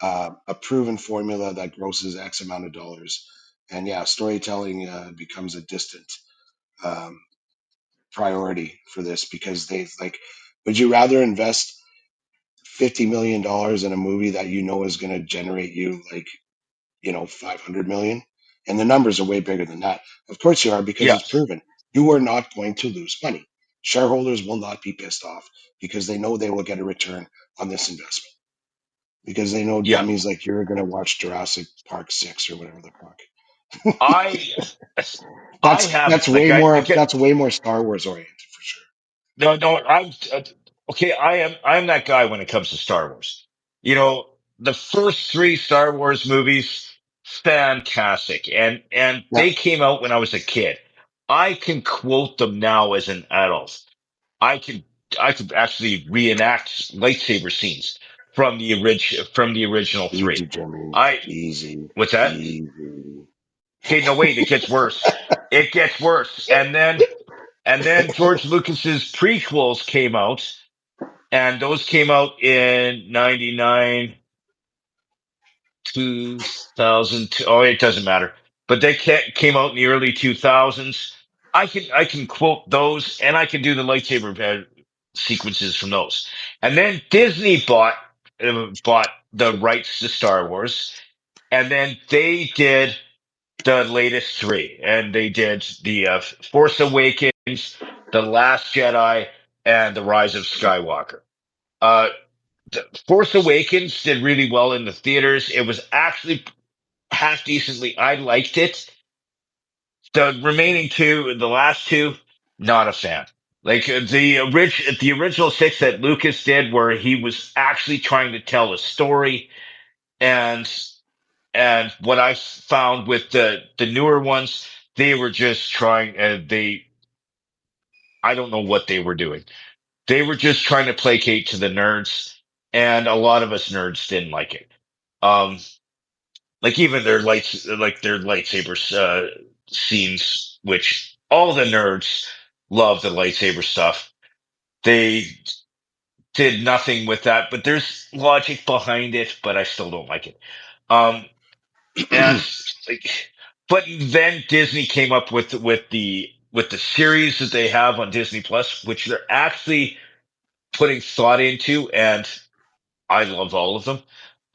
a proven formula that grosses X amount of dollars. And yeah, storytelling becomes a distant um, priority for this because they like. Would you rather invest $50 million in a movie that you know is going to generate you like 500 million? And the numbers are way bigger than that. Of course you are, because it's yes, proven. You are not going to lose money. Shareholders will not be pissed off because they know they will get a return on this investment. Because they know yeah, dummies like you're going to watch Jurassic Park 6 or whatever the fuck. I I That's have way I more get that's way more Star Wars oriented for sure. no, I'm okay. I'm that guy when it comes to Star Wars. You know, the first 3 Star Wars movies, fantastic, and Yeah, they came out when I was a kid. I can quote them now as an adult. I could I could actually reenact lightsaber scenes from the original 3. easy, Jimmy. I Easy. what's that? Easy. Okay, no wait, it gets worse. It gets worse, and then George Lucas's prequels came out, and those came out in 99, 2002. Oh, it doesn't matter. But they came out in the early 2000s. I can quote those, and I can do the lightsaber sequences from those. And then Disney bought the rights to Star Wars, and then they did the latest 3, and they did the Force Awakens. The Last Jedi, and The Rise of Skywalker. Uh, Force Awakens did really well in the theaters. It was actually half decently. I liked it. The remaining two, the last two, not a fan. Like the original six that Lucas did, where he was actually trying to tell a story, and what I found with the newer ones, they were just trying. I don't know what they were doing. They were just trying to placate to the nerds, and a lot of us nerds didn't like it. Um, like even their lightsabers scenes, which all the nerds love the lightsaber stuff. They did nothing with that, but there's logic behind it, but I still don't like it. Um, and like, but then Disney came up with the series that they have on Disney Plus, which they're actually putting thought into, and I love all of them.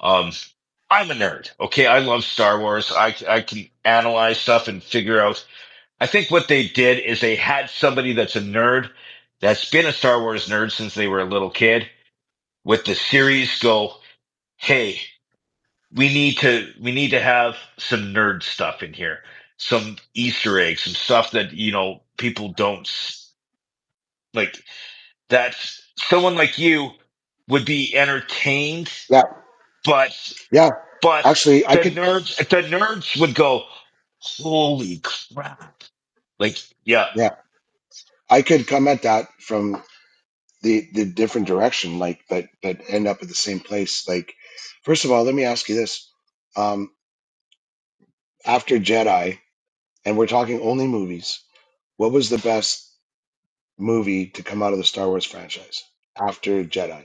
Um, I'm a nerd. Okay, I love Star Wars. I can analyze stuff and figure out. I think what they did is they had somebody that's a nerd, that's been a Star Wars nerd since they were a little kid, with the series go, hey, we need to have some nerd stuff in here, some Easter eggs, some stuff that people don't like. That someone like you would be entertained, Yeah, but yeah. but Actually, I could. the nerds would go, holy crap. Like, yeah. Yeah, I could come at that from the different direction, like but end up at the same place. Like, first of all, let me ask you this: um, after Jedi, and we're talking only movies, what was the best movie to come out of the Star Wars franchise after Jedi?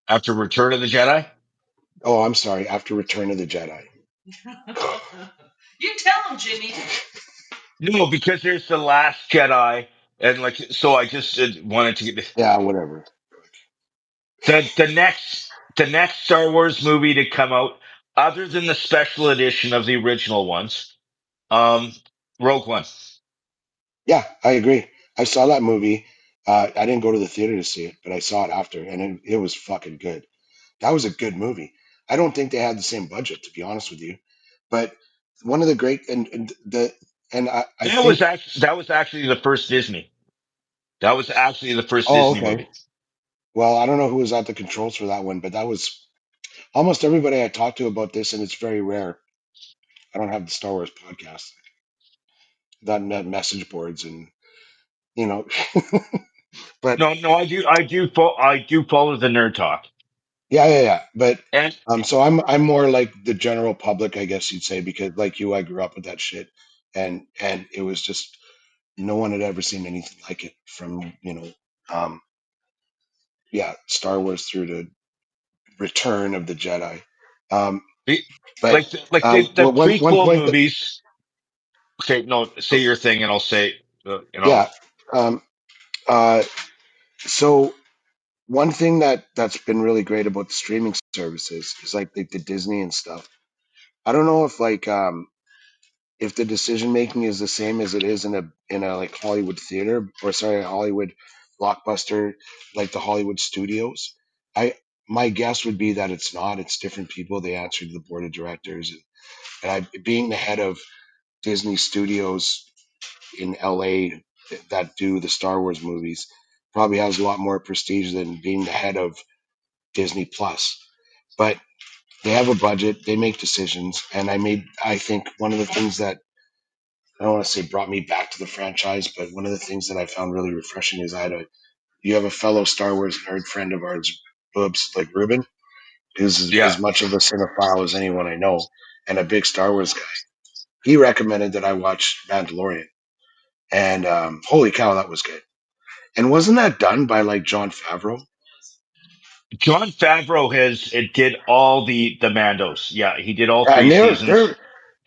After Return of the Jedi. Oh, I'm sorry, after Return of the Jedi. You tell him, Jimmy. No, because there's the Last Jedi, and like, so I just wanted to get Yeah, whatever. the next Star Wars movie to come out, other than the special edition of the original ones. Um, Rogue One. Yeah, I agree. I saw that movie. I didn't go to the theater to see it, but I saw it after, and it was fucking good. That was a good movie. I don't think they had the same budget, to be honest with you, but one of the great and I think. That was actually the first Disney. That was actually the first Oh, Disney okay. movie. Well, I don't know who was at the controls for that one, but that was almost everybody I talked to about this, and it's very rare. I don't have the Star Wars podcast, that message boards, and you know, but No, no, I do follow the nerd talk, yeah, yeah, yeah. But and so I'm more like the general public, I guess you'd say, because like you, I grew up with that shit, and it was just no one had ever seen anything like it from um, yeah, Star Wars through to Return of the Jedi. Um, the, but the well, one prequel point that movies. Okay, no, say your thing, and I'll say, yeah. Um, uh, so one thing that's been really great about the streaming services is like the Disney and stuff. I don't know if the decision making is the same as it is in a like Hollywood theater, or sorry, a Hollywood blockbuster like the Hollywood studios. I My guess would be that it's not. It's different people. They answer to the board of directors, and I being the head of Disney Studios in LA that do the Star Wars movies probably has a lot more prestige than being the head of Disney Plus. But they have a budget, they make decisions, and I think one of the things that I don't want to say brought me back to the franchise, but one of the things that I found really refreshing is you have a fellow Star Wars nerd friend of ours, Boobs, like Ruben, who's yeah. as much of a cinephile as anyone I know, and a big Star Wars guy. He recommended that I watch Mandalorian, and holy cow, that was good. And wasn't that done by like John Favreau? John Favreau did all the Mandos. Yeah, he did all Yeah, and three they're seasons.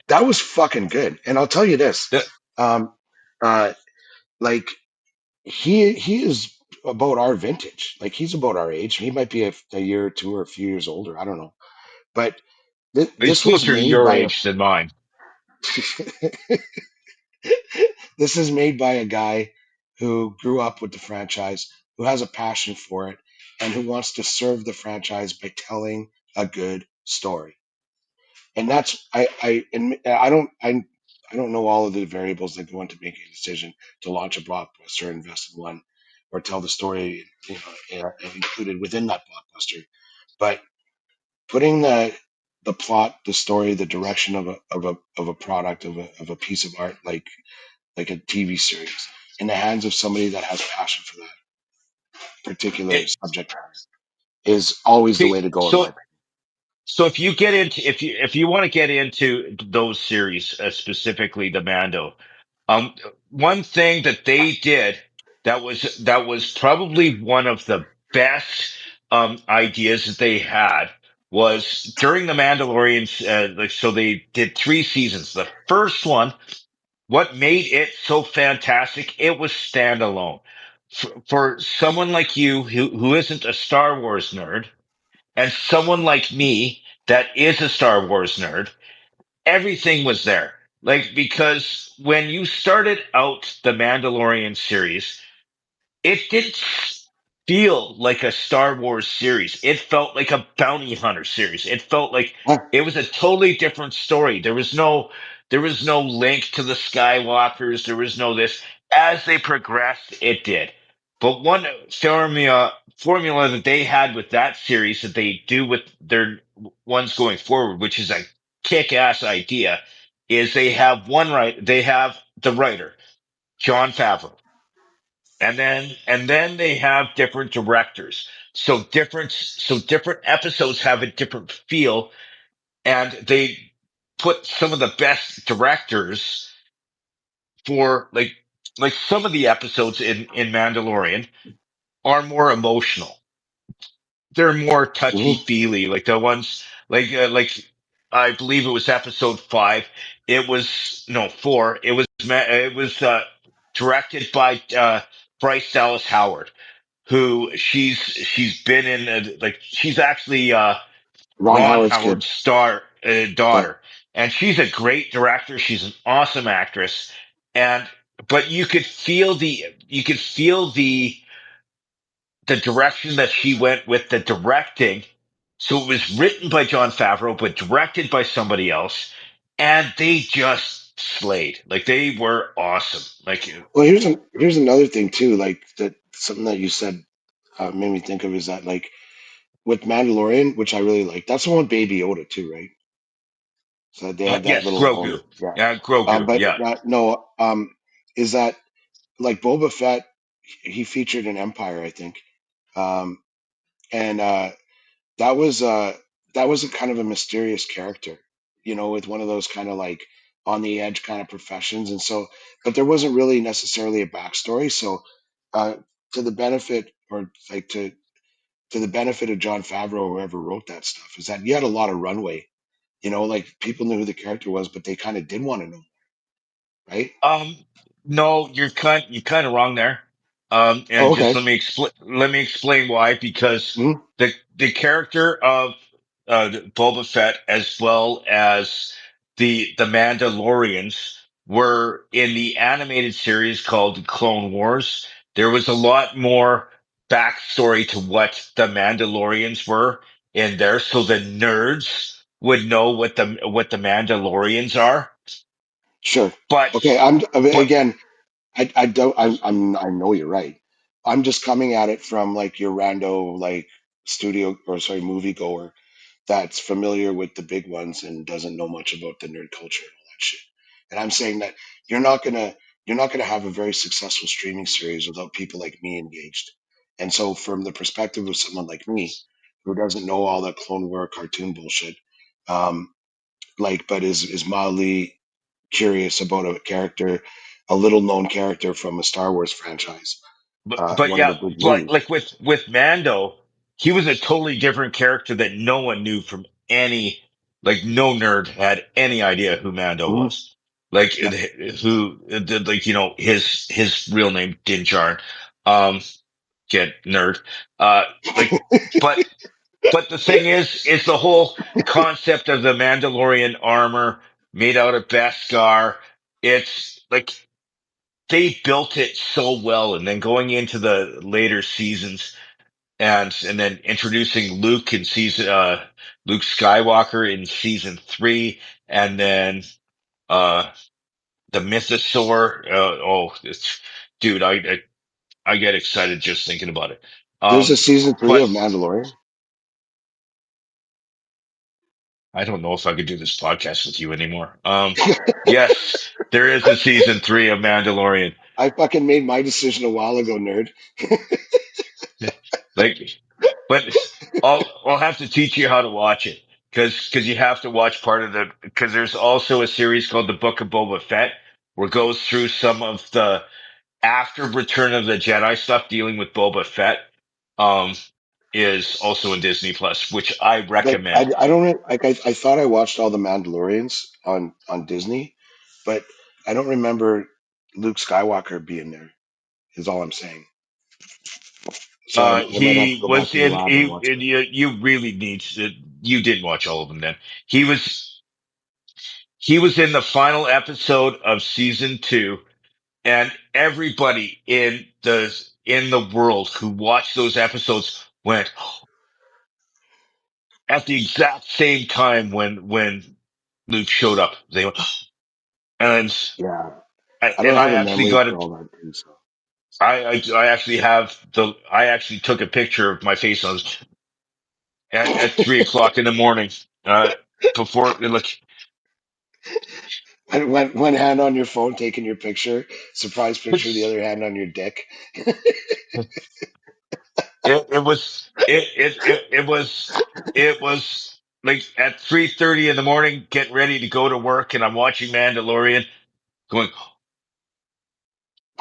that was fucking good. And I'll tell you this, The, um, uh, like he is about our vintage. Like he's about our age. He might be a year or two or a few years older. I don't know. But he's this was closer to made your by a age than mine. this is made by a guy. who grew up with the franchise, who has a passion for it, and who wants to serve the franchise by telling a good story. And that's I don't know all of the variables that go into making a decision to launch a blockbuster, invest in one, or tell the story, included within that blockbuster. But putting the plot, the story, the direction of a product, of a piece of art, like a TV series, in the hands of somebody that has passion for that particular It, subject matter is always the okay, way to go, in my so opinion. so if you get into if you want to get into those series, specifically the Mando, one thing that they did that was probably one of the best ideas that they had was during the Mandalorians. Like, so they did three seasons. The first one, what made it so fantastic, it was standalone. For someone like you who isn't a Star Wars nerd, and someone like me that is a Star Wars nerd, everything was there. Like, because when you started out the Mandalorian series, it didn't feel like a Star Wars series. It felt like a bounty hunter series. It felt like Huh. it was a totally different story. There was no link to the Skywalkers. There was no this. As they progressed, it did. But one formula that they had with that series that they do with their ones going forward, which is a kick-ass idea, is they have the writer, John Favreau, and then they have different directors. So different episodes have a different feel, and they put some of the best directors for like some of the episodes in Mandalorian are more emotional. They're more touchy Mhm. feely, like the ones like I believe it was episode 5. It was no 4. It was directed by Bryce Dallas Howard, who she's been in like she's actually Ron Ron Howard's kid. Howard's Yeah. daughter, and she's a great director. She's an awesome actress, and but you could feel the direction that she went with the directing. So it was written by John Favreau, but directed by somebody else, and they just slayed. Like, they were awesome. Like, Well, here's another thing too. Like that, something that you said made me think of is that, like, with Mandalorian, which I really like. That's the one with Baby Yoda too, right? So they have that yes, little Grogu. moment. Yeah. Yeah, Grogu. But Yeah. no, is that like Boba Fett? He featured in Empire, I think, um, and that was uh, that was a kind of a mysterious character, with one of those kind of like on the edge kind of professions, and so, but there wasn't really necessarily a backstory. So, uh, to the benefit, or like to the benefit of John Favreau or whoever wrote that stuff, is that you had a lot of runway. Like people knew who the character was, but they kind of did want to know, right? Um, no, you're kind of wrong there. And Oh, just okay. let me explain why. Because Hmm. the character of Boba Fett, as well as the Mandalorians, were in the animated series called Clone Wars. There was a lot more backstory to what the Mandalorians were in there, so the nerds would know what the Mandalorians are. Sure. But Okay. I mean, but again, I don't, I know you're right. I'm just coming at it from like your rando, like studio, or sorry, movie goer that's familiar with the big ones and doesn't know much about the nerd culture and all that shit. And I'm saying that you're not gonna you're not gonna have a very successful streaming series without people like me engaged. And so, from the perspective of someone like me who doesn't know all that Clone War cartoon bullshit, um, but is mildly curious about a character, a little known character from a Star Wars franchise, but one of yeah, the big movies. like with Mando, he was a totally different character that no one knew from any, like, no nerd had any idea who Mando Hmm. was. Like, Yeah. who did, like, his real name Din Djarin. Get nerd. Like, but the thing is the whole concept of the Mandalorian armor made out of Beskar. It's like they built it so well, and then going into the later seasons, and then introducing Luke Skywalker in season 3, and then uh the Mythosaur. Dude, I get excited just thinking about it. There's Um, a season 3 but of Mandalorian. I don't know if I could do this podcast with you anymore. Yes, there is a season 3 of Mandalorian. I fucking made my decision a while ago, nerd. Like, but I'll have to teach you how to watch it, because you have to watch part of the, because there's also a series called the Book of Boba Fett, where it goes through some of the after Return of the Jedi stuff dealing with Boba Fett. Um, is also in Disney Plus, which I Like I, recommend. I don't like I thought I watched all the Mandalorians on Disney, but I don't remember Luke Skywalker being there. Is all I'm saying. So I might have to He go back was to the in. lab and watch And you really need to. You didn't watch all of them then. He was he was in the final episode of season 2, and everybody in the world who watched those episodes went at the exact same time when Luke showed up. They went, and it. Yeah, I and don't I have a actually memory got for it. all that too. So I actually have the. I actually took a picture of my face on at 3 o'clock in the morning. Uh, before like one hand on your phone taking your picture, surprise picture, the other hand on your dick. it was like at 3:30 in the morning, getting ready to go to work, and I'm watching Mandalorian, going,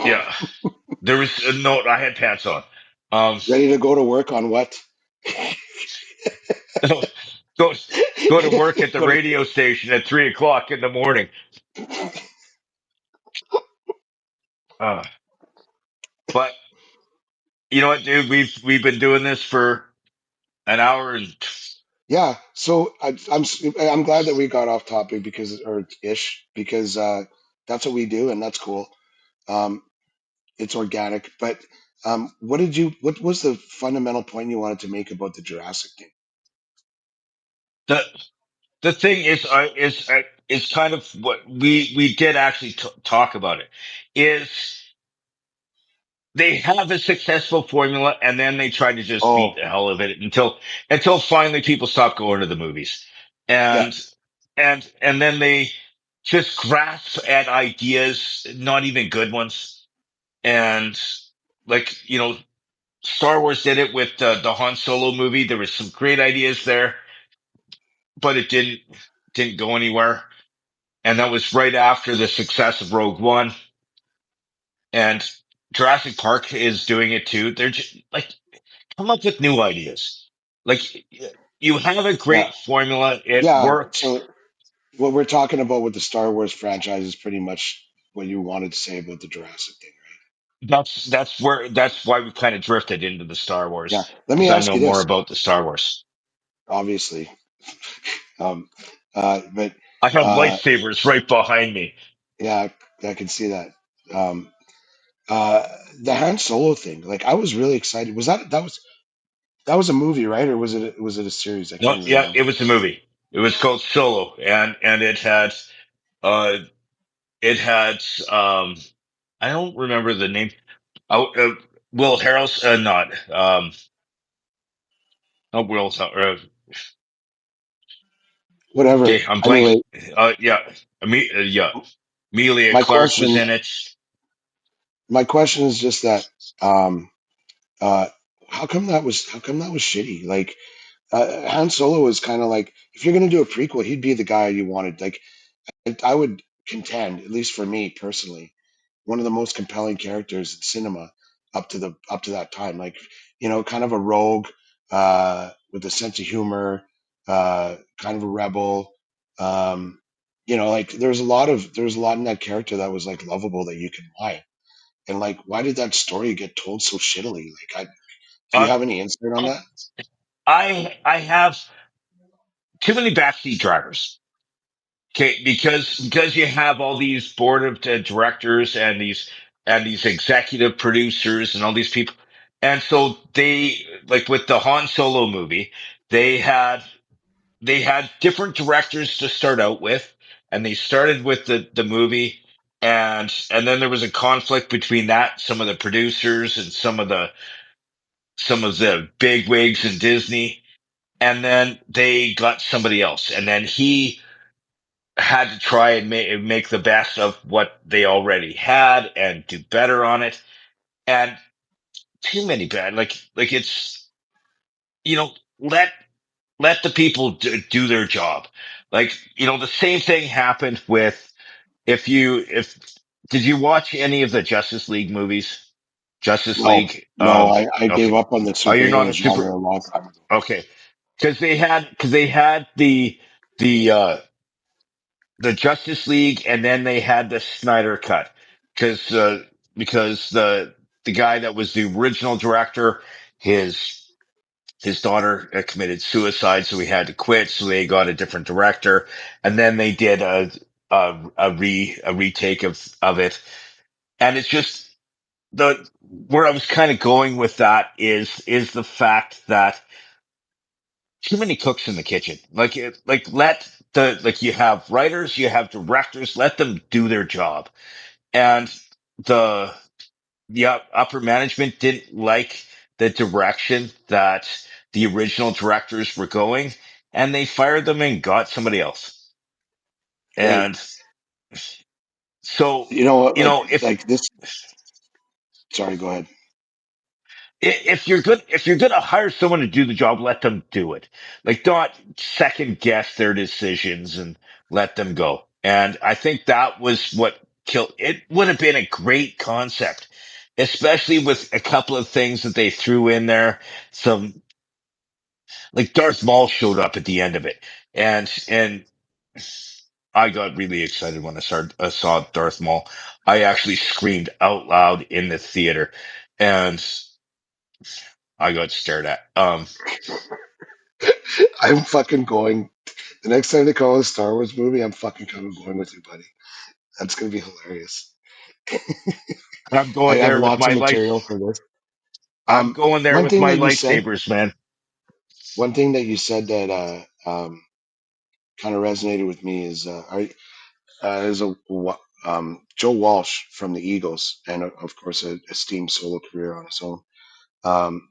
yeah. There was no. I had pants on. Um, Ready to go to work on what? go go to work at the Go to- radio station at 3 o'clock in the morning. Uh, but you know what, dude? We've been doing this for an hour and yeah, so I'm glad that we got off topic because or ish because that's what we do and that's cool. Um, it's organic, but what was the fundamental point you wanted to make about the Jurassic thing? the the thing is kind of what we did actually talk about it is they have a successful formula, and then they try to just beat Oh, the hell of it until finally people stop going to the movies, yeah, and and then they just grasp at ideas, not even good ones. And like, Star Wars did it with the Han Solo movie. There was some great ideas there, but it didn't go anywhere. And that was right after the success of Rogue One. And Jurassic Park is doing it too. They're just like, come up with new ideas. Like, you have a yeah, great formula. It yeah. worked. So what we're talking about with the Star Wars franchise is pretty much what you wanted to say about the Jurassic thing, right? That's why we kind of drifted into the Star Yeah. Wars, Let me because I ask know you more this. about the Star Wars. Obviously, um, but I have uh, lightsabers right behind me. yeah, I can see that. Um, uh, the Han Solo thing, like I was really excited. That was a movie, right? Or was it a series? I No, can't even yeah, remember. it was a movie. It was called Solo, and uh it had I don't remember the name. Oh, Will Harrelson, not not Will. Whatever. Okay, I'm blanking. Anyway, Yeah, yeah. Amelia my Clark was question, in it. my question is just that, um, uh, how come that was shitty? Like, Han Solo was kind of like, if you're gonna do a prequel, he'd be the guy you wanted. Like, I would contend, at least for me personally, one of the most compelling characters in cinema up to that time. Like, kind of a rogue, with a sense of humor, kind of a rebel. Um, like there's a lot in that character that was like lovable that you can buy. And like, why did that story get told so shittily? Like, do you Uh, have any insight on that? I have too many backseat drivers. Okay, because you have all these board of directors and these and these executive producers and all these people. And so they, like with the Han Solo movie, they had they had different directors to start out with, and they started with the movie, and then there was a conflict between that, some of the producers and some of the big wigs in Disney, and then they got somebody else, and then he had to try and make the best of what they already had and do better on it. And too many bad, like it's, you know, let the people do their job. Like, the same thing happened with, if did you watch any of the Justice League movies? Justice No, League. no, I gave Okay. up on the Oh, you're not superhero a genre super. a long time ago. Okay, because they had the the Justice League, and then they had the Snyder cut, because because the guy that was the original director, his his daughter committed suicide, so he had to quit. So they got a different director, and then they did a retake of it. And it's just, the where I was kind of going with that is the fact that too many cooks in the kitchen. Like let the like you have writers, you have directors, let them do their job. And the upper management didn't like the direction that the original directors were going, and they fired them and got somebody else. Hey, And so, you know what? if Like this. Sorry, go ahead. if you're gonna hire someone to do the job, let them do it. Like, not second guess their decisions and let them go. And I think that was what killed it. Would have been a great concept, especially with a couple of things that they threw in there. Some, like, Darth Maul showed up at the end of it, and I got really excited when saw Darth Maul. I actually screamed out loud in the theater, and I got stared at. I'm fucking going. The next time they call a Star Wars movie, I'm fucking coming going with you, buddy. That's gonna be hilarious. I'm I going have there with lots of my material life. for this. I'm going there One with thing my that you said, lightsabers, man. one thing that you said that kind of resonated with me is Joe Walsh from the Eagles, and of course a esteemed solo career on his own. Um,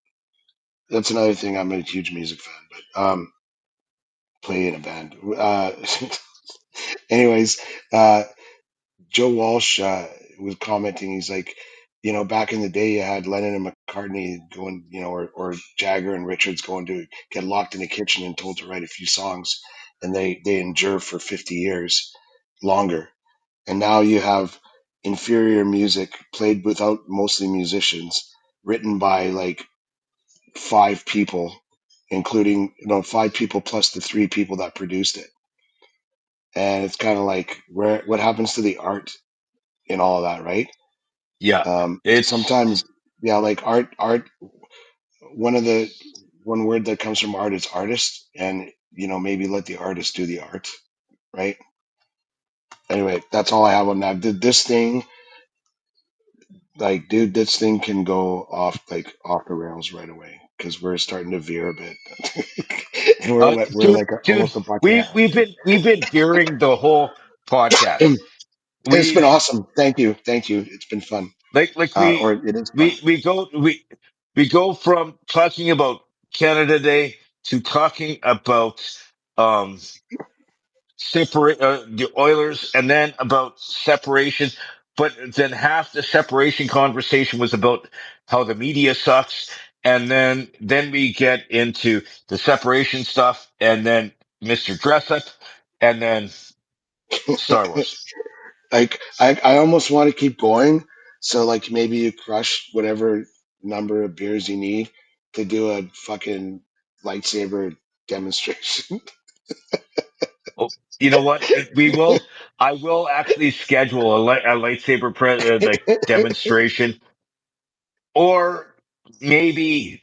that's another thing. I'm a huge music fan, but play in a band. Anyways, uh, Joe Walsh was commenting. He's like, back in the day, you had Lennon and McCartney going, or Jagger and Richards going to get locked in the kitchen and told to write a few songs, and they endure for 50 years longer. And now you have inferior music played without mostly musicians, written by like five people, including five people plus the three people that produced it. And it's kind of like, what happens to the art in all of that, right? Yeah, it's Sometimes, yeah, like art. One of the one word that comes from art is artist, and maybe let the artist do the art, right? Anyway, that's all I have on that. Did this thing, like, dude, this thing can go off the rails right away because we're starting to veer a bit, and we're dude, like dude. almost a buck and a We've been hearing the whole podcast. half. It's been We awesome. Thank you. It's been fun. like Or it is fun. we go from talking about Canada Day to talking about um separate the Oilers, and then about separation. But then half the separation conversation was about how the media sucks, and then we get into the separation stuff, and then Mr. Dressup, and then Star Wars. Like I almost want to keep going. So like maybe you crush whatever number of beers you need to do a fucking lightsaber demonstration. Oh, you know what? We will. I will actually schedule a lightsaber like demonstration, or maybe,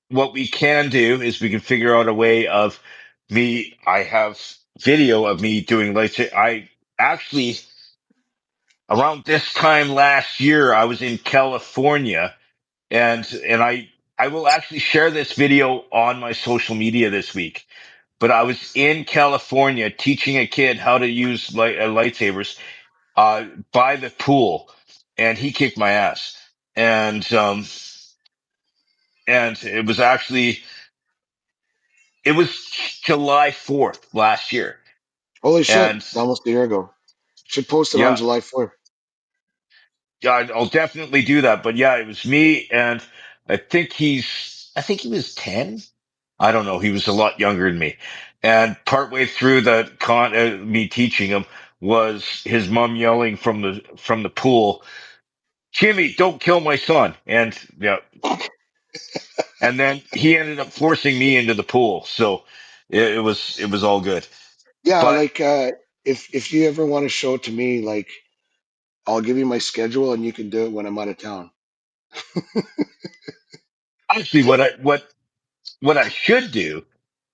what we can do is we can figure out a way of me. I have video of me doing lightsaber. I actually around this time last year, I was in California, and I will actually share this video on my social media this week. But I was in California teaching a kid how to use lightsabers uh, by the pool, and he kicked my ass. And and it was July 4th last year, Holy shit! and Almost a year ago. Should post it on yeah, July 4th. yeah, I'll definitely do that. But yeah, it was me, and I think he was 10. I don't know. He was a lot younger than me. And partway through me teaching him was his mom yelling from the pool, "Jimmy, don't kill my son!" And yeah, and then he ended up forcing me into the pool. So it was all good. Yeah, But like if you ever want to show it to me, like I'll give you my schedule and you can do it when I'm out of town. actually, what I should do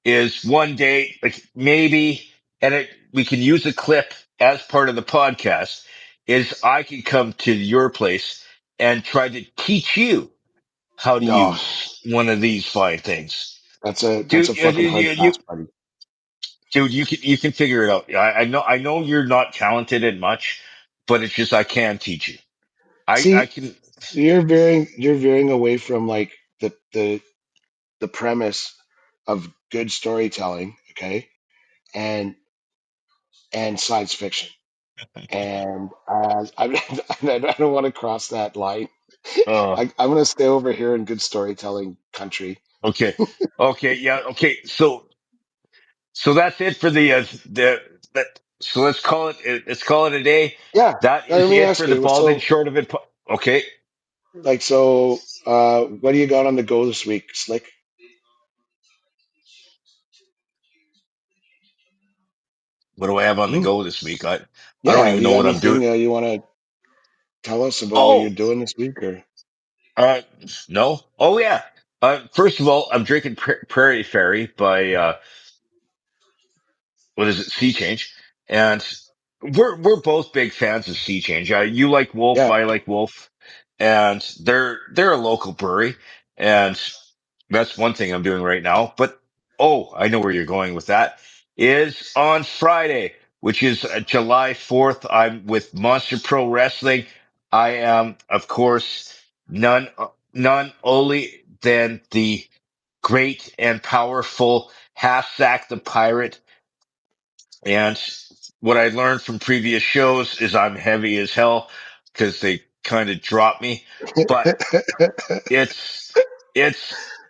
is one day, like maybe, we can use a clip as part of the podcast. Is I could come to your place and try to teach you how to No, use one of these fine things, that's a dude. fucking hard pass, buddy. Dude, you can figure it out. I know you're not talented at much, but it's just I can teach you. I See, can. you're veering away from like the premise of good storytelling, okay, and science fiction. And I don't want to cross that line. Uh, I'm going to stay over here in good storytelling country. okay, okay, yeah, okay. So that's it for the that. So let's call it a day. Yeah. That Now, let is me it ask for the you. bald and So, short of it. Okay, what do you got on the go this week, Slick? what do I have on the Hmm? go this week? I don't Yeah. even You know got what I'm doing. anything you want to tell us about what you're Oh, doing this week? Or uh, no. Oh yeah. First of all, I'm drinking Prairie Fairy by what is it, Sea Change, and we're both big fans of Sea Change. You like Wolf, yeah, I like Wolf, and they're a local brewery, and that's one thing I'm doing right now. But oh, I know where you're going with that. Is on Friday, which is July 4th. I'm with Monster Pro Wrestling. I am, of course, none only than the great and powerful Half Sack the Pirate, and what I learned from previous shows is I'm heavy as hell because they kind of drop me, but it's,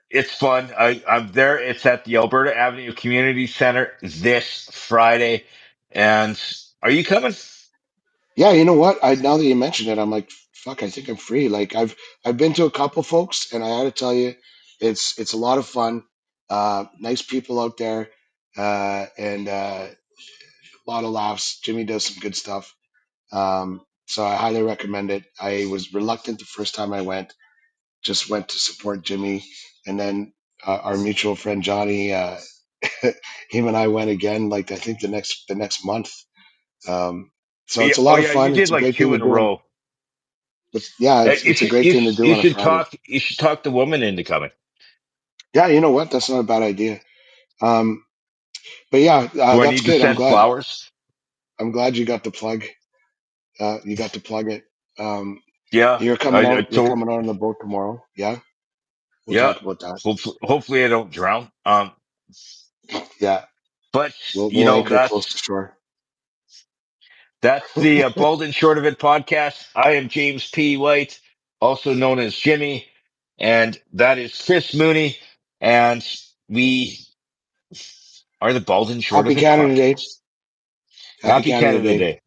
it's fun. I'm there. It's at the Alberta Avenue Community Center this Friday. And are you coming? yeah. You know what? I now that you mention it, I'm like, fuck. I think I'm free. Like I've been to a couple folks, and I got to tell you, it's a lot of fun. Nice people out there, and a lot of laughs. Jimmy does some good stuff. So I highly recommend it. I was reluctant the first time I went, just went to support Jimmy, and then our mutual friend Johnny, him and I went again. Like I think the next month. Um, so Yeah. it's a Oh lot of yeah. You fun. did It's a like great thing two to in a do. row. Yeah, it's a great thing to do You on a Friday. you should talk the woman into coming. Yeah, you know what? That's not a bad idea. Um, but yeah, Do I that's need to good. I'm send glad. flowers? I'm glad you got the plug. You got to plug it. Um, Yeah. you're coming I out. You're told, coming out on the boat tomorrow. Yeah, we'll yeah. talk about that. Hopefully I don't drown. Yeah, But you we'll know, anchor close to shore. that's the Bald and Short of It podcast. I am James P. White, also known as Jimmy, and that is Chris Mooney, and we are the Bald and Short Happy of It Canada Day. podcast. Happy Happy Canada Canada Day. Day.